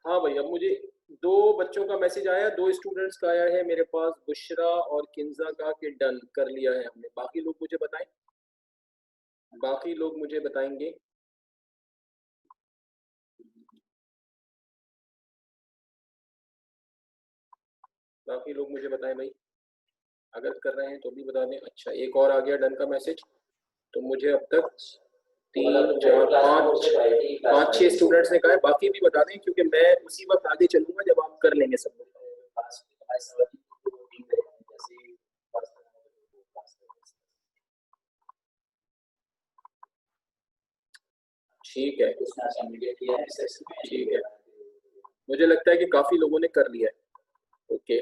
हाँ भाई, अब मुझे दो बच्चों का मैसेज आया, दो स्टूडेंट्स का आया है मेरे पास, बुशरा और किंजा का, कि डन कर लिया है हमने। बाकी लोग मुझे बताएं, बाकी लोग मुझे बताएंगे। बाकी लोग मुझे बताएं भाई, अगर कर रहे हैं तो भी बता दें। अच्छा, एक और आ गया डन का मैसेज। तो मुझे अब तक 3 4 5 5 6 स्टूडेंट्स ने कहा है, बाकी भी बता दें क्योंकि मैं उसी वक्त आगे चलूंगा जब आप कर लेंगे सब लोग। ठीक है, ठीक है, मुझे लगता है कि काफी लोगों ने कर लिया है। ओके,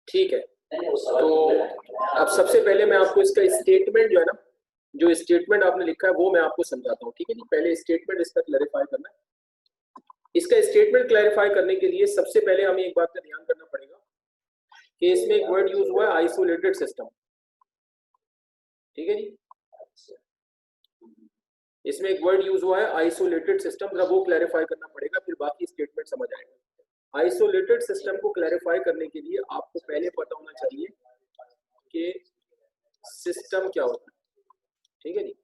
ठीक है। तो अब सबसे पहले मैं आपको इसका स्टेटमेंट जो है ना, जो स्टेटमेंट आपने लिखा है वो मैं आपको समझाता हूँ, ठीक है जी। पहले स्टेटमेंट इसका क्लैरिफाई करना है। इसका स्टेटमेंट क्लैरिफाई करने के लिए सबसे पहले हमें एक बात का ध्यान करना पड़ेगा कि इसमें एक वर्ड यूज हुआ है आइसोलेटेड सिस्टम, ठीक है जी। इसमें एक वर्ड यूज हुआ है आइसोलेटेड सिस्टम, जरा वो क्लैरिफाई करना पड़ेगा, फिर बाकी स्टेटमेंट समझ आएगा। आइसोलेटेड सिस्टम को क्लैरिफाई करने के लिए आपको पहले पता होना चाहिए कि सिस्टम क्या होता है, ठीक है जी।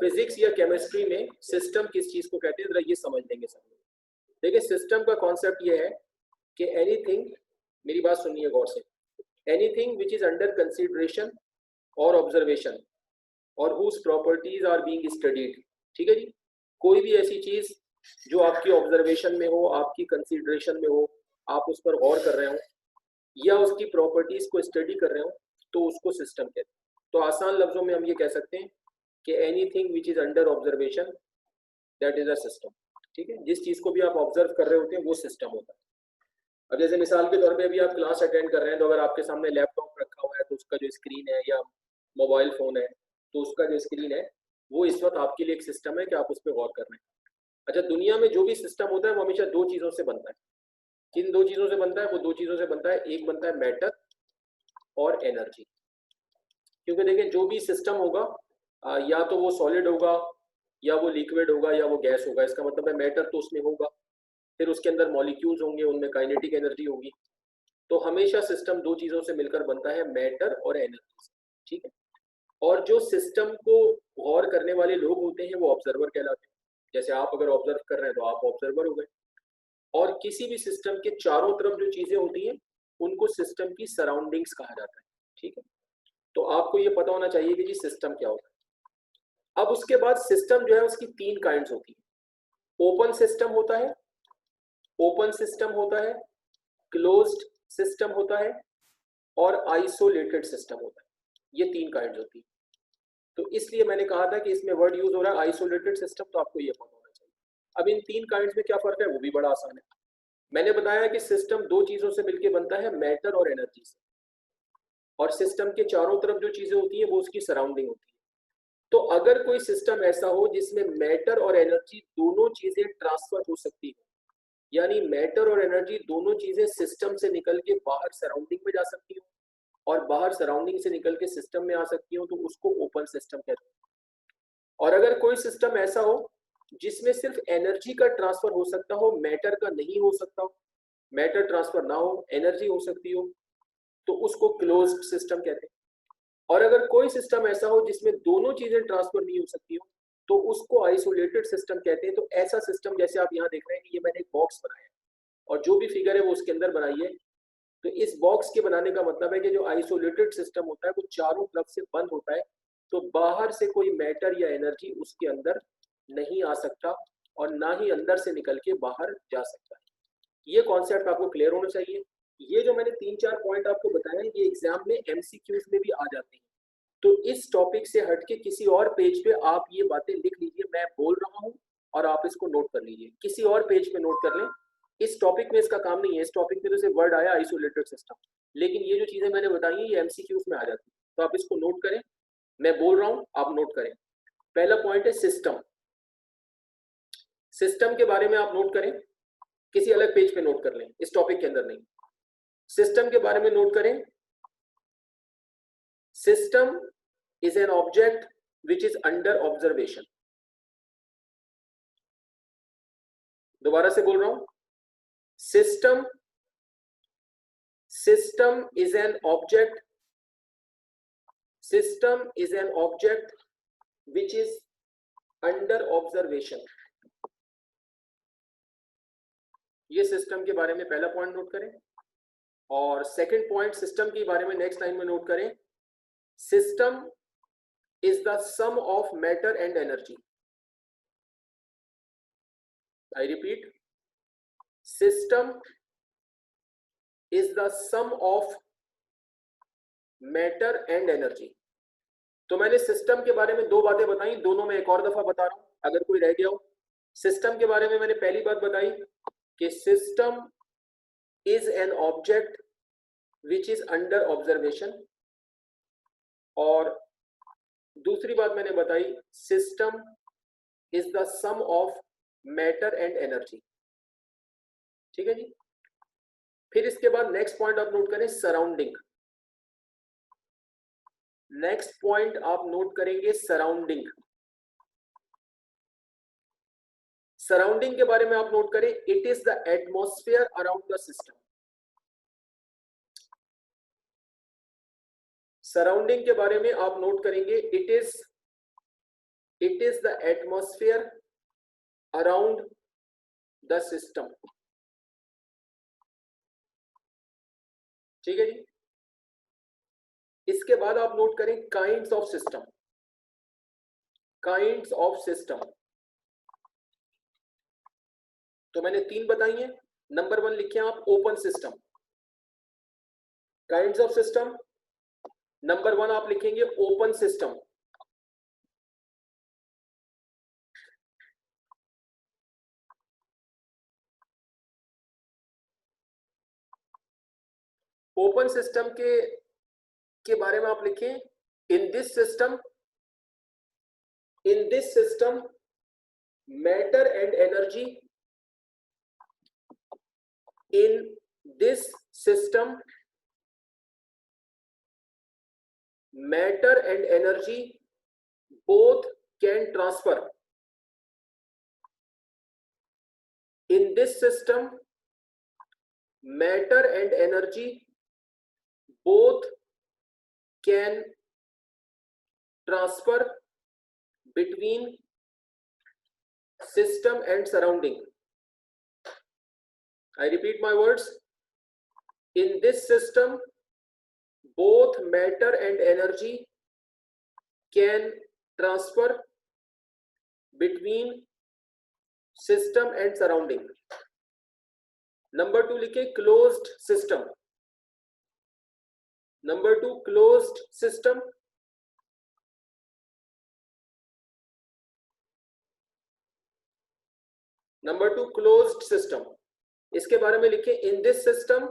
फिजिक्स या केमिस्ट्री में सिस्टम किस चीज को कहते हैं, जरा ये समझ लेंगे सब लोग। देखिए, सिस्टम का कॉन्सेप्ट ये है कि एनीथिंग, मेरी बात सुनिए गौर से, anything which is under consideration और ऑब्जर्वेशन और whose properties are being studied, ठीक है जी। कोई भी ऐसी चीज जो आपकी ऑब्जर्वेशन में हो, आपकी कंसिडरेशन में हो, आप उस पर गौर कर रहे हो या उसकी प्रॉपर्टीज को स्टडी कर रहे हो, तो उसको सिस्टम कहते हैं। तो आसान लफ्जों में हम ये कह सकते हैं कि anything which is under observation that is a system, ठीक है। जिस चीज को भी आप ऑब्जर्व कर रहे होते हैं वो सिस्टम होता है। अब जैसे मिसाल के तौर पे अभी आप क्लास अटेंड कर रहे हैं, तो अगर आपके सामने लैपटॉप रखा हुआ है तो उसका जो स्क्रीन है, या मोबाइल फोन है तो उसका जो स्क्रीन है, वो इस वक्त आपके लिए एक सिस्टम है कि आप उस पर गौर कर रहे हैं। अच्छा, दुनिया में जो भी सिस्टम होता है वो हमेशा दो चीजों से बनता है। किन दो चीजों से बनता है? वो दो चीजों से बनता है, एक बनता है मैटर और एनर्जी। क्योंकि देखिए, जो भी सिस्टम होगा या तो वो सॉलिड होगा, या वो लिक्विड होगा, या वो गैस होगा। इसका मतलब है मैटर तो उसमें होगा, फिर उसके अंदर मॉलिक्यूल्स होंगे, उनमें काइनेटिक एनर्जी होगी। तो हमेशा सिस्टम दो चीजों से मिलकर बनता है, मैटर और एनर्जी, ठीक है। और जो सिस्टम को गौर करने वाले लोग होते हैं वो ऑब्जर्वर कहलाते हैं। जैसे आप अगर ऑब्जर्व कर रहे हैं तो आप ऑब्जर्वर हो गए। और किसी भी सिस्टम के चारों तरफ जो चीजें होती हैं उनको सिस्टम की सराउंडिंग्स कहा जाता है, ठीक है। तो आपको ये पता होना चाहिए कि जी सिस्टम क्या होता है। अब उसके बाद सिस्टम जो है उसकी 3 काइंड्स होती है। ओपन सिस्टम होता है, ओपन सिस्टम होता है, क्लोज्ड सिस्टम होता है, और आइसोलेटेड सिस्टम होता है। ये 3 काइंड्स होती है। तो इसलिए मैंने कहा था कि इसमें वर्ड यूज हो रहा है आइसोलेटेड सिस्टम, तो आपको ये पता होना चाहिए। अब इन 3 काइंड्स में क्या फर्क है, वो भी बड़ा आसान है। मैंने बताया कि सिस्टम दो चीजों से मिलकर बनता है, मैटर और एनर्जी से। और सिस्टम के चारों तरफ जो चीजें होती हैं वो उसकी सराउंडिंग होती है। तो अगर कोई सिस्टम ऐसा हो जिसमें मैटर और एनर्जी दोनों चीजें ट्रांसफर हो सकती है, यानी मैटर और एनर्जी दोनों चीजें सिस्टम से निकल के बाहर सराउंडिंग में जा सकती हो और बाहर सराउंडिंग से निकल के सिस्टम में आ सकती हो, तो उसको ओपन सिस्टम कहते हैं। और अगर कोई सिस्टम ऐसा हो जिसमें सिर्फ एनर्जी का ट्रांसफर हो सकता हो, मैटर का नहीं हो सकता हो, मैटर ट्रांसफर ना हो, एनर्जी हो सकती हो, तो उसको क्लोज्ड सिस्टम कहते हैं। और अगर कोई सिस्टम ऐसा हो जिसमें दोनों चीजें ट्रांसफर नहीं हो सकती हो, तो उसको आइसोलेटेड सिस्टम कहते हैं। तो ऐसा सिस्टम जैसे आप यहाँ देख रहे हैं कि ये मैंने एक बॉक्स बनाया है और जो भी फिगर है वो उसके अंदर बनाई है। तो इस बॉक्स के बनाने का मतलब है कि जो आइसोलेटेड सिस्टम होता है वो चारों तरफ से बंद होता है, तो बाहर से कोई मैटर या एनर्जी उसके अंदर नहीं आ सकता और ना ही अंदर से निकल के बाहर जा सकता है। ये कॉन्सेप्ट आपको क्लियर होना चाहिए। ये जो मैंने 3-4 पॉइंट आपको बताया ये एग्जाम में एमसीक्यूज में भी आ जाते हैं। तो इस टॉपिक से हटके किसी और पेज पे आप ये बातें लिख लीजिए, मैं बोल रहा हूँ और आप इसको नोट कर लीजिए, किसी और पेज पे नोट कर लें। इस टॉपिक में इसका काम नहीं है, इस टॉपिक में तो सिर्फ वर्ड आया आइसोलेटेड सिस्टम, लेकिन ये जो चीजें मैंने बताई हैं ये एमसीक्यूज में आ जाती है। तो आप इसको नोट करें, मैं बोल रहा हूँ आप नोट करें। पहला पॉइंट है सिस्टम। सिस्टम के बारे में आप नोट करें, किसी अलग पेज पे नोट कर लें, इस टॉपिक के अंदर नहीं। सिस्टम के बारे में नोट करें, system is an object which is under observation. दोबारा से बोल रहा हूं, system is an object, system is an object which is under observation. ये सिस्टम के बारे में पहला पॉइंट नोट करें, और सेकंड पॉइंट सिस्टम के बारे में नेक्स्ट लाइन में नोट करें, system is the sum of matter and energy. I repeat, system is the sum of matter and energy. तो मैंने सिस्टम के बारे में दो बातें बताई, दोनों में एक और दफा बता रहा हूं अगर कोई रह गया हो। सिस्टम के बारे में मैंने पहली बात बताई कि system is an object which is under observation, और दूसरी बात मैंने बताई system is the sum of matter and energy. ठीक है जी। फिर इसके बाद नेक्स्ट पॉइंट आप नोट करें, सराउंडिंग। नेक्स्ट पॉइंट आप नोट करेंगे सराउंडिंग। सराउंडिंग के बारे में आप नोट करें, it is the atmosphere around the system. Surrounding के बारे में आप नोट करेंगे, it is the atmosphere around the system. ठीक है जी। इसके बाद आप नोट करें kinds of system. Kinds of system तो मैंने तीन बताई हैं। नंबर 1 लिखे आप open system. Kinds of system number 1 आप लिखेंगे ओपन सिस्टम। ओपन सिस्टम के बारे में आप लिखें, in this system matter and energy, in this system matter and energy both can transfer. In this system matter and energy both can transfer between system and surrounding. I repeat my words. In this system, both matter and energy can transfer between system and surrounding. Number 2 लिखे closed system. Number 2 closed system. Number 2 closed system. इसके बारे में लिखें, in this system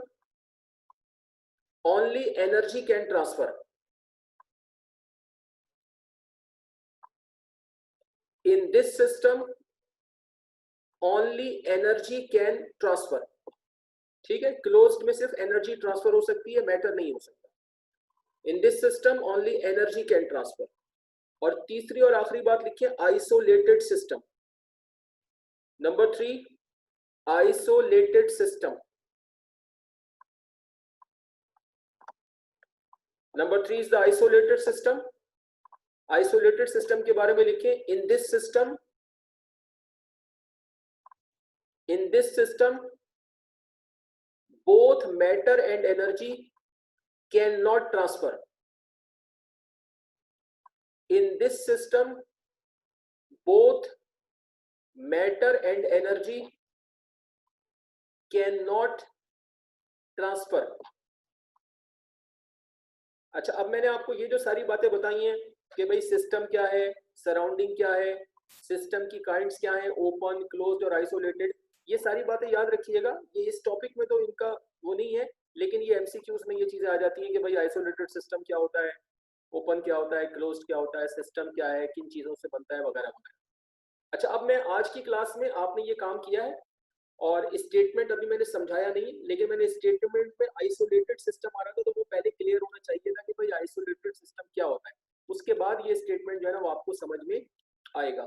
only energy can transfer. In this system only energy can transfer. ठीक है, closed में सिर्फ energy transfer हो सकती है, मैटर नहीं हो सकता। In this system only energy can transfer. और तीसरी और आखिरी बात लिखिए, isolated system. Number 3 isolated system. Number 3 is the isolated system. Isolated system के बारे में लिखें, in this system both matter and energy cannot transfer. In this system both matter and energy can not transfer. अच्छा, अब मैंने आपको ये जो सारी बातें बताई हैं कि भाई सिस्टम क्या है, सराउंडिंग क्या है, सिस्टम की काइंड्स क्या है, ओपन, क्लोज्ड और आइसोलेटेड, ये सारी बातें याद रखिएगा। ये इस टॉपिक में तो इनका वो नहीं है, लेकिन ये एमसीक्यूज में ये चीजें आ जाती हैं कि भाई आइसोलेटेड सिस्टम क्या होता है, ओपन क्या होता है, क्लोज्ड क्या होता है, सिस्टम क्या है, किन चीजों से बनता है, वगैरह वगैरह। अच्छा, अब मैं आज की क्लास में आपने ये काम किया है, और स्टेटमेंट अभी मैंने समझाया नहीं, लेकिन मैंने स्टेटमेंट में आइसोलेटेड सिस्टम आ रहा था तो वो पहले क्लियर होना चाहिए था कि भाई आइसोलेटेड सिस्टम क्या होता है। उसके बाद ये स्टेटमेंट जो है ना वो आपको समझ में आएगा।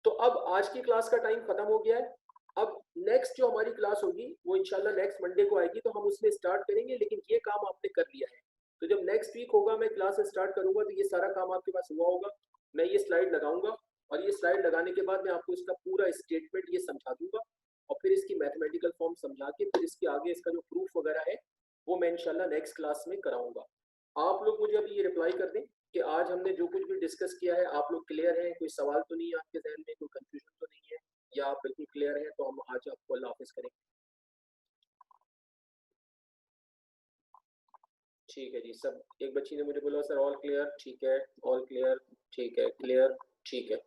तो अब आज की क्लास का टाइम खत्म हो गया है। अब नेक्स्ट जो हमारी क्लास होगी वो इंशाल्लाह नेक्स्ट मंडे को आएगी, तो हम उसमें स्टार्ट करेंगे, लेकिन ये काम आपने कर लिया है। तो जब नेक्स्ट वीक होगा मैं क्लास स्टार्ट करूंगा तो ये सारा काम आपके पास हुआ होगा। मैं ये स्लाइड लगाऊंगा और ये स्लाइड लगाने के बाद मैं आपको इसका पूरा स्टेटमेंट ये समझा दूंगा और फिर इसकी मैथमेटिकल फॉर्म समझा के फिर इसके आगे इसका जो प्रूफ वगैरह है वो मैं इंशाल्लाह नेक्स्ट क्लास में कराऊंगा। आप लोग मुझे अभी ये रिप्लाई कर दें कि आज हमने जो कुछ भी डिस्कस किया है आप लोग क्लियर हैं, कोई सवाल तो नहीं है आपके जहन में, कोई कंफ्यूजन तो नहीं है, या आप बिल्कुल क्लियर हैं? तो हम आज आपको अल्लाह हाफिज करेंगे। ठीक है जी, सब एक बच्ची ने मुझे बोला सर ऑल क्लियर, ठीक है, ऑल क्लियर, ठीक है, क्लियर, ठीक है,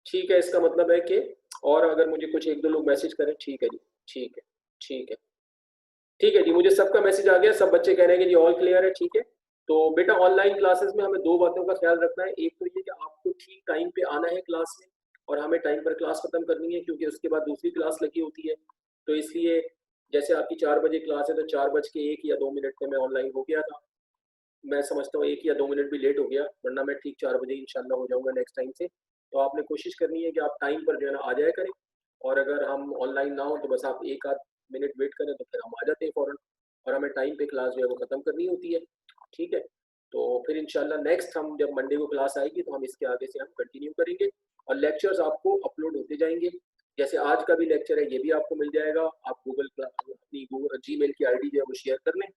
ठीक है, इसका मतलब है कि और अगर मुझे कुछ एक दो लोग मैसेज करें, ठीक है जी, ठीक है, ठीक है, ठीक है जी, मुझे सबका मैसेज आ गया, सब बच्चे कह रहे हैं कि जी ऑल क्लियर है, ठीक है। तो बेटा ऑनलाइन क्लासेस में हमें दो बातों का ख्याल रखना है, एक तो ये कि आपको ठीक टाइम पे आना है क्लास में और हमें टाइम पर क्लास खत्म करनी है, क्योंकि उसके बाद दूसरी क्लास लगी होती है। तो इसलिए जैसे आपकी 4 बजे क्लास है तो 4 बज के 1 या 2 मिनट में मैं ऑनलाइन हो गया था। मैं समझता हूँ 1 या 2 मिनट भी लेट हो गया, वरना मैं ठीक 4 बजे इंशाल्लाह हो जाऊंगा नेक्स्ट टाइम से। तो आपने कोशिश करनी है कि आप टाइम पर जो है ना आ जाया करें, और अगर हम ऑनलाइन ना हो तो बस आप 1 आध मिनट वेट करें तो फिर हम आ जाते हैं फ़ौरन, और हमें टाइम पे क्लास जो है वो ख़त्म करनी होती है। ठीक है, तो फिर इंशाल्लाह नेक्स्ट हम जब मंडे को क्लास आएगी तो हम इसके आगे से हम कंटिन्यू करेंगे और लेक्चर्स आपको अपलोड होते जाएंगे। जैसे आज का भी लेक्चर है ये भी आपको मिल जाएगा, आप गूगल अपनी गूगल जीमेल की आईडी जो है वो शेयर कर लें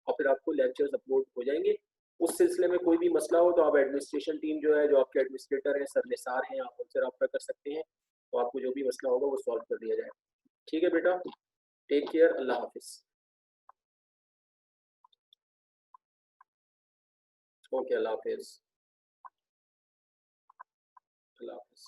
और फिर आपको लेक्चर्स अपलोड हो जाएंगे। उस सिलसिले में कोई भी मसला हो तो आप एडमिनिस्ट्रेशन टीम जो है, जो आपके एडमिनिस्ट्रेटर हैं, सर निसार हैं, आप उनसे रब्ता कर सकते हैं, तो आपको जो भी मसला होगा वो सॉल्व कर दिया जाएगा। ठीक है बेटा, टेक केयर, अल्लाह हाफिज। ओके, अल्लाह हाफिज, अल्लाह हाफिज।